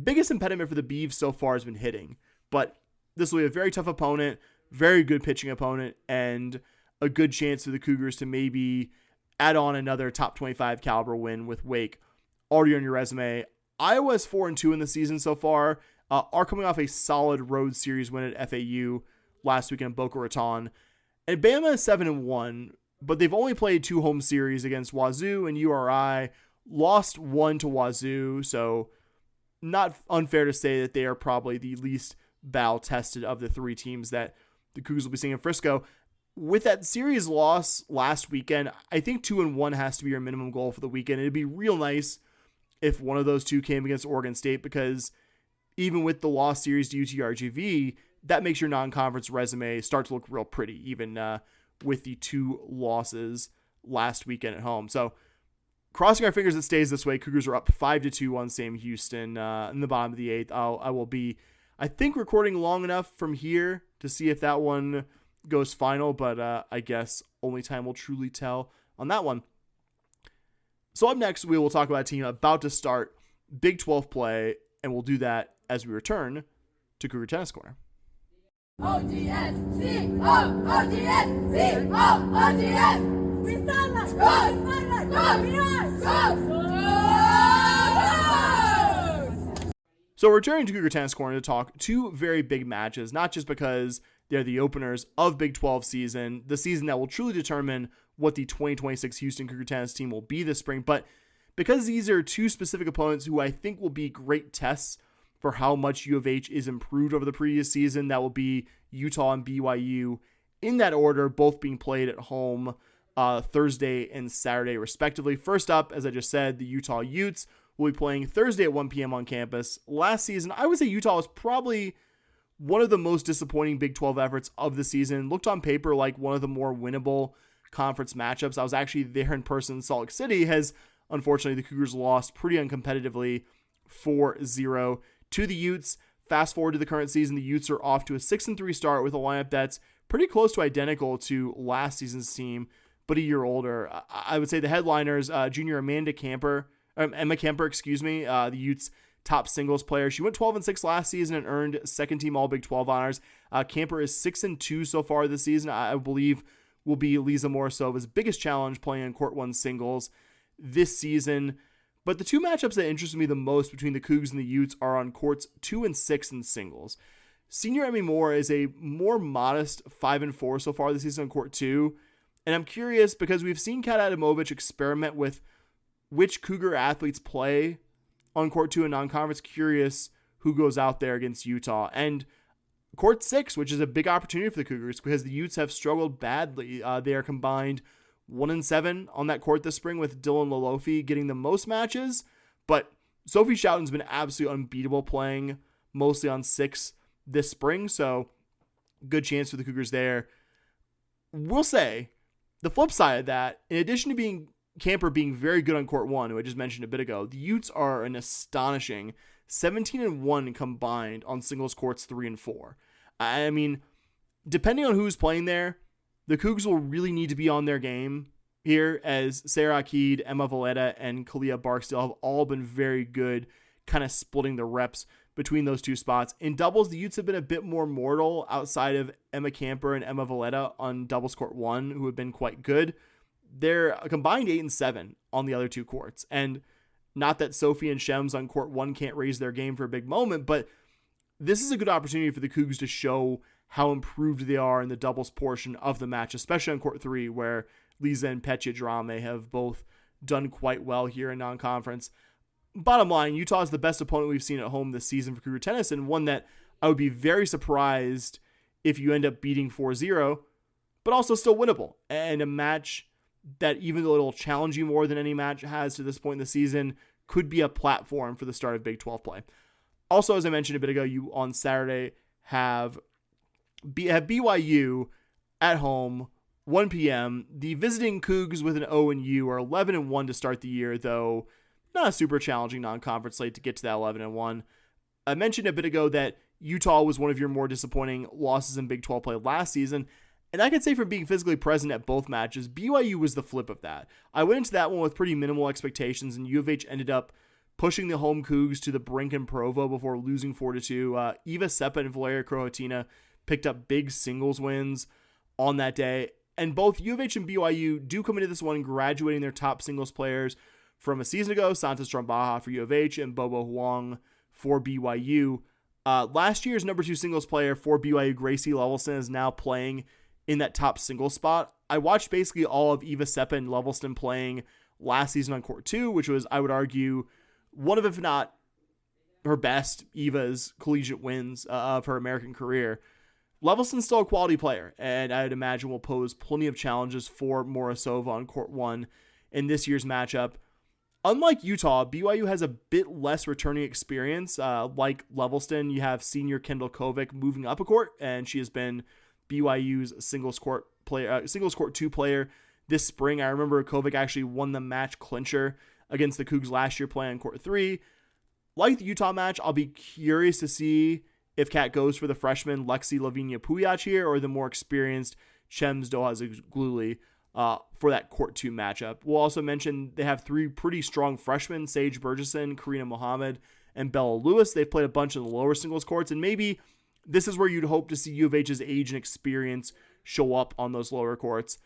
Biggest impediment for the Beavs so far has been hitting, but this will be a very tough opponent, very good pitching opponent, and a good chance for the Cougars to maybe add on another top 25 caliber win with Wake already on your resume. Iowa is 4-2 in the season so far, are coming off a solid road series win at FAU last weekend in Boca Raton, and Bama is 7-1, but they've only played 2 home series against Wazoo and URI, lost 1 to Wazoo, so not unfair to say that they are probably the least battle-tested of the 3 teams that the Cougars will be seeing in Frisco. With that series loss last weekend, I think 2-1 has to be your minimum goal for the weekend. It'd be real nice if one of those 2 came against Oregon State, because even with the loss series to UTRGV, that makes your non-conference resume start to look real pretty, even with the 2 losses last weekend at home. So crossing our fingers it stays this way. Cougars are up 5-2 on Sam Houston in the bottom of the 8th. I will be, I think, recording long enough from here to see if that one goes final, but I guess only time will truly tell on that one. So up next, we will talk about a team about to start Big 12 play, and we'll do that as we return to Cougar Tennis Corner. We sound like go! So we're returning to Cougar Tennis Corner to talk 2 very big matches, not just because they're the openers of Big 12 season, the season that will truly determine what the 2026 Houston Cougar Tennis team will be this spring, but because these are 2 specific opponents who I think will be great tests for how much U of H is improved over the previous season. That will be Utah and BYU in that order, both being played at home Thursday and Saturday respectively. First up, as I just said, the Utah Utes will be playing Thursday at 1 p.m. on campus. Last season, I would say Utah was probably one of the most disappointing Big 12 efforts of the season. Looked on paper like one of the more winnable conference matchups. I was actually there in person in Salt Lake City, as unfortunately the Cougars lost pretty uncompetitively 4-0 to the Utes. Fast forward to the current season, the Utes are off to a 6-3 start with a lineup that's pretty close to identical to last season's team, but a year older. I would say the headliners, junior Emma Camper, the Utes' top singles player. She went 12-6 last season and earned second team All Big 12 honors. Camper is 6-2 so far this season. I believe will be Lisa Morosova's biggest challenge playing on Court 1 singles this season. But the 2 matchups that interest me the most between the Cougs and the Utes are on courts 2 and 6 in singles. Senior Emmy Moore is a more modest 5-4 so far this season on court 2. And I'm curious because we've seen Kat Adamovich experiment with which Cougar athletes play on court 2 in non-conference. Curious who goes out there against Utah. And court 6, which is a big opportunity for the Cougars because the Utes have struggled badly. They are combined 1-7 on that court this spring, with Dylan Lolofi getting the most matches. But Sophie Shouten's been absolutely unbeatable playing mostly on 6 this spring. So good chance for the Cougars there. We'll say the flip side of that, in addition to Camper being very good on court 1, who I just mentioned a bit ago, the Utes are an astonishing 17-1 combined on singles courts 3 and 4. I mean, depending on who's playing there, the Cougs will really need to be on their game here, as Sarah Akid, Emma Valletta, and Kalia Barksdale have all been very good, kind of splitting the reps between those 2 spots. In doubles, the Utes have been a bit more mortal outside of Emma Camper and Emma Valletta on doubles court 1, who have been quite good. They're a combined 8-7 on the other 2 courts. And not that Sophie and Shems on court 1 can't raise their game for a big moment, but this is a good opportunity for the Cougs to show how improved they are in the doubles portion of the match, especially on court 3, where Lisa and Petya Drame have both done quite well here in non-conference. Bottom line, Utah is the best opponent we've seen at home this season for Cougar Tennis, and one that I would be very surprised if you end up beating 4-0, but also still winnable. And a match that, even though it'll challenge you more than any match has to this point in the season, could be a platform for the start of Big 12 play. Also, as I mentioned a bit ago, you on Saturday have BYU at home, 1 p.m. The visiting Cougs with an O&U are 11-1 to start the year, though not a super challenging non-conference slate to get to that 11-1. I mentioned a bit ago that Utah was one of your more disappointing losses in Big 12 play last season, and I could say from being physically present at both matches, BYU was the flip of that. I went into that one with pretty minimal expectations, and U of H ended up pushing the home Cougs to the brink in Provo before losing 4-2. Eva Seppa and Valeria Krohotina picked up big singles wins on that day, and both U of H and BYU do come into this one graduating their top singles players from a season ago, Santos Trombaja for U of H and Bobo Huang for BYU. Last year's number 2 singles player for BYU, Gracie Levelston, is now playing in that top singles spot. I watched basically all of Eva Seppa and Levelston playing last season on court 2, which was, I would argue, one of, if not her best, Eva's collegiate wins of her American career. Levelston's still a quality player, and I would imagine will pose plenty of challenges for Morozova on court 1 in this year's matchup. Unlike Utah, BYU has a bit less returning experience. Like Levelston, you have senior Kendall Kovic moving up a court, and she has been BYU's singles court 2 player this spring. I remember Kovic actually won the match clincher against the Cougs last year playing on court 3. Like the Utah match, I'll be curious to see if Kat goes for the freshman Lexi Lavinia Puyach here or the more experienced Chems Dohazgluli for that court 2 matchup. We'll also mention they have 3 pretty strong freshmen, Sage Burgesson, Karina Mohammed, and Bella Lewis. They've played a bunch of the lower singles courts, and maybe this is where you'd hope to see U of H's age and experience show up on those lower courts.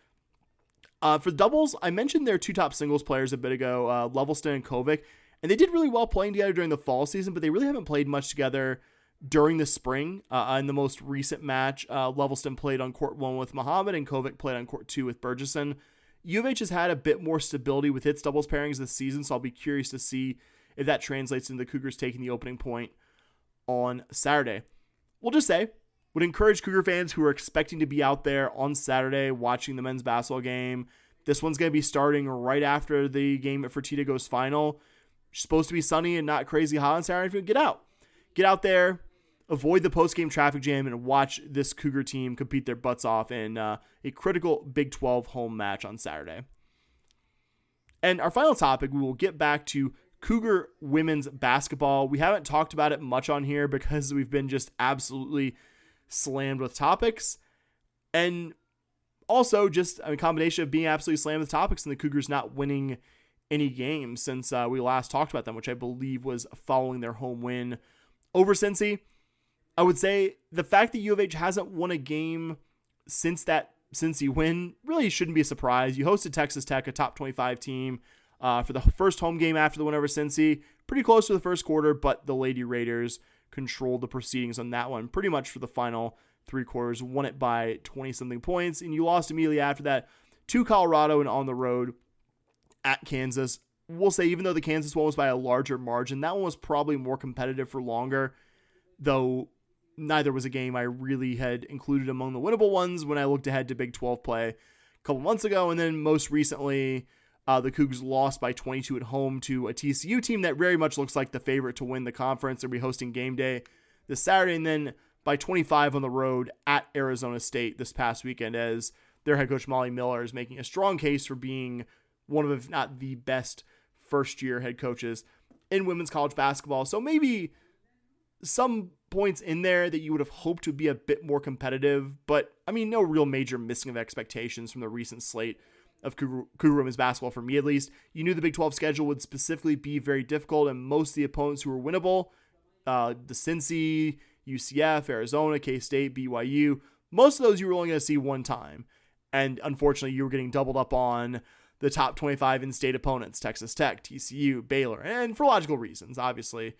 For doubles, I mentioned their 2 top singles players a bit ago, Levelston and Kovic, and they did really well playing together during the fall season, but they really haven't played much together during the spring. In the most recent match, Levelston played on court 1 with Mohammed, and Kovic played on court 2 with Burgesson. U of H has had a bit more stability with its doubles pairings this season, so I'll be curious to see if that translates into the Cougars taking the opening point on Saturday. We'll just say, would encourage Cougar fans who are expecting to be out there on Saturday watching the men's basketball game. This one's going to be starting right after the game at Fertitta goes final. It's supposed to be sunny and not crazy hot on Saturday. Get out. Get out there, avoid the post-game traffic jam, and watch this Cougar team compete their butts off in a critical Big 12 home match on Saturday. And our final topic, we will get back to Cougar women's basketball. We haven't talked about it much on here because we've been just absolutely slammed with topics. And also just a combination of being absolutely slammed with topics and the Cougars not winning any games since we last talked about them, which I believe was following their home win over Cincy. I would say the fact that U of H hasn't won a game since that Cincy win really shouldn't be a surprise. You hosted Texas Tech, a top 25 team, for the first home game after the win over Cincy. Pretty close to the first quarter, but the Lady Raiders controlled the proceedings on that one pretty much for the final 3 quarters, won it by 20-something points, and you lost immediately after that to Colorado and on the road at Kansas. We'll say even though the Kansas one was by a larger margin, that one was probably more competitive for longer, though neither was a game I really had included among the winnable ones when I looked ahead to Big 12 play a couple months ago. And then most recently, the Cougs lost by 22 at home to a TCU team that very much looks like the favorite to win the conference. They'll be hosting game day this Saturday, and then by 25 on the road at Arizona State this past weekend, as their head coach Molly Miller is making a strong case for being one of, if not the best first-year head coaches in women's college basketball. So maybe some points in there that you would have hoped to be a bit more competitive, but I mean, no real major missing of expectations from the recent slate of Cougar women's basketball for me, at least. You knew the Big 12 schedule would specifically be very difficult, and most of the opponents who were winnable, the Cincy, UCF, Arizona, K-State, BYU, most of those you were only going to see one time. And unfortunately, you were getting doubled up on the top 25 in-state opponents, Texas Tech, TCU, Baylor, and for logical reasons, obviously.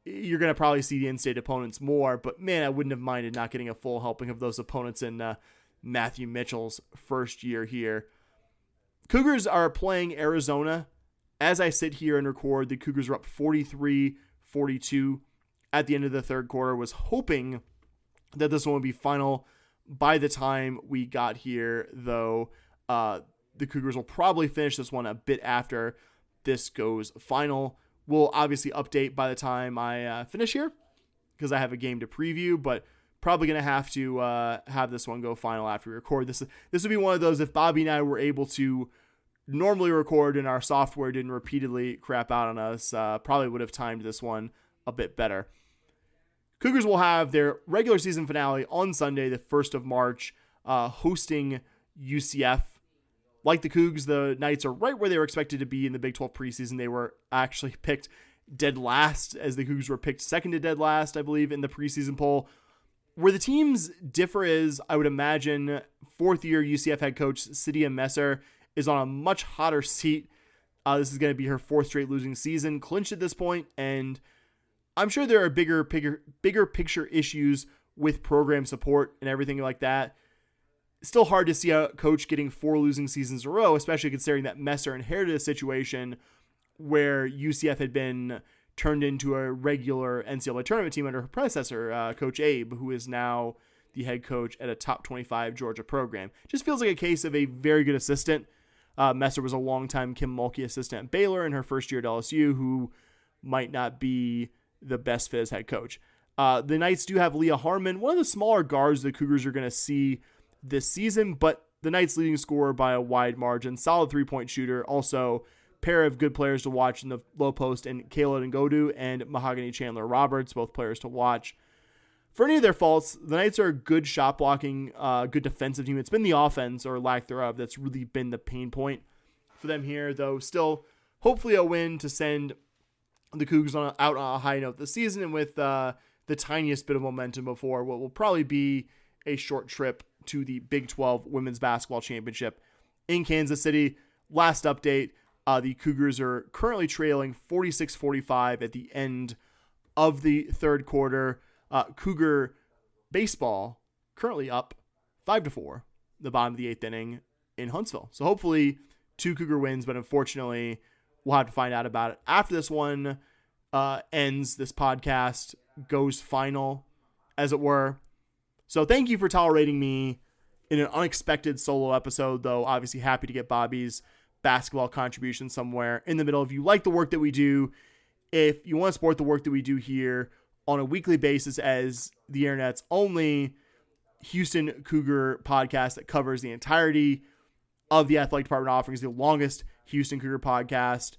You're going to probably see the in-state opponents more, but man, I wouldn't have minded not getting a full helping of those opponents in Matthew Mitchell's first year here. Cougars are playing Arizona. As I sit here and record, the Cougars are up 43-42 at the end of the third quarter. Was hoping that this one would be final by the time we got here, though the Cougars will probably finish this one a bit after this goes final. We'll obviously update by the time I finish here because I have a game to preview, but probably going to have to have this one go final after we record. This would be one of those, if Bobby and I were able to normally record and our software didn't repeatedly crap out on us, probably would have timed this one a bit better. Cougars will have their regular season finale on Sunday, the 1st of March, hosting UCF. Like the Cougs, the Knights are right where they were expected to be in the Big 12 preseason. They were actually picked dead last, as the Cougs were picked second to dead last, I believe, in the preseason poll. Where the teams differ is, I would imagine, fourth-year UCF head coach Cydia Messer is on a much hotter seat. This is going to be her 4th straight losing season, clinched at this point, and I'm sure there are bigger picture issues with program support and everything like that. Still hard to see a coach getting 4 losing seasons in a row, especially considering that Messer inherited a situation where UCF had been turned into a regular NCAA tournament team under her predecessor, Coach Abe, who is now the head coach at a top 25 Georgia program. Just feels like a case of a very good assistant. Messer was a longtime Kim Mulkey assistant at Baylor in her first year at LSU, who might not be the best fit as head coach. The Knights do have Leah Harmon, one of the smaller guards the Cougars are going to see this season, but the Knights leading scorer by a wide margin, solid 3-point shooter, also pair of good players to watch in the low post, and Kayla Ngodu and Mahogany Chandler Roberts, both players to watch. For any of their faults, the Knights are a good shot blocking, good defensive team. It's been the offense, or lack thereof, that's really been the pain point for them here, though still hopefully a win to send the Cougs out on a high note this season, and with the tiniest bit of momentum before what will probably be a short trip to the Big 12 Women's Basketball Championship in Kansas City. Last update, the Cougars are currently trailing 46-45 at the end of the third quarter. Cougar baseball currently up 5-4, the bottom of the 8th inning in Huntsville. So hopefully 2 Cougar wins, but unfortunately we'll have to find out about it after this one ends. This podcast goes final, as it were. So thank you for tolerating me in an unexpected solo episode, though obviously happy to get Bobby's basketball contribution somewhere in the middle. If you like the work that we do, if you want to support the work that we do here on a weekly basis as the internet's only Houston Cougar podcast that covers the entirety of the athletic department offerings, the longest Houston Cougar podcast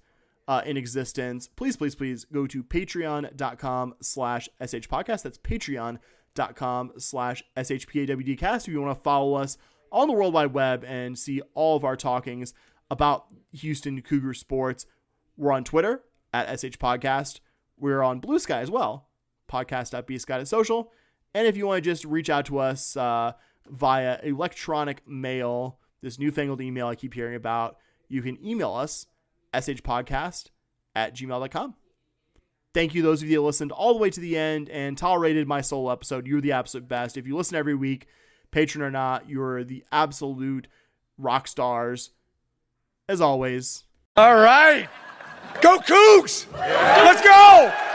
in existence, please go to patreon.com/shpodcast. That's patreon.com/shpawdcast if you want to follow us on the World Wide Web and see all of our talkings about Houston Cougar sports. We're on Twitter at shpodcast. We're on Blue Sky as well, podcast.bsky.social. And if you want to just reach out to us via electronic mail, this newfangled email I keep hearing about, you can email us, shpodcast@gmail.com. Thank you, those of you that listened all the way to the end and tolerated my solo episode. You're the absolute best. If you listen every week, patron or not, you're the absolute rock stars. As always. All right. Go Cougs! Let's go!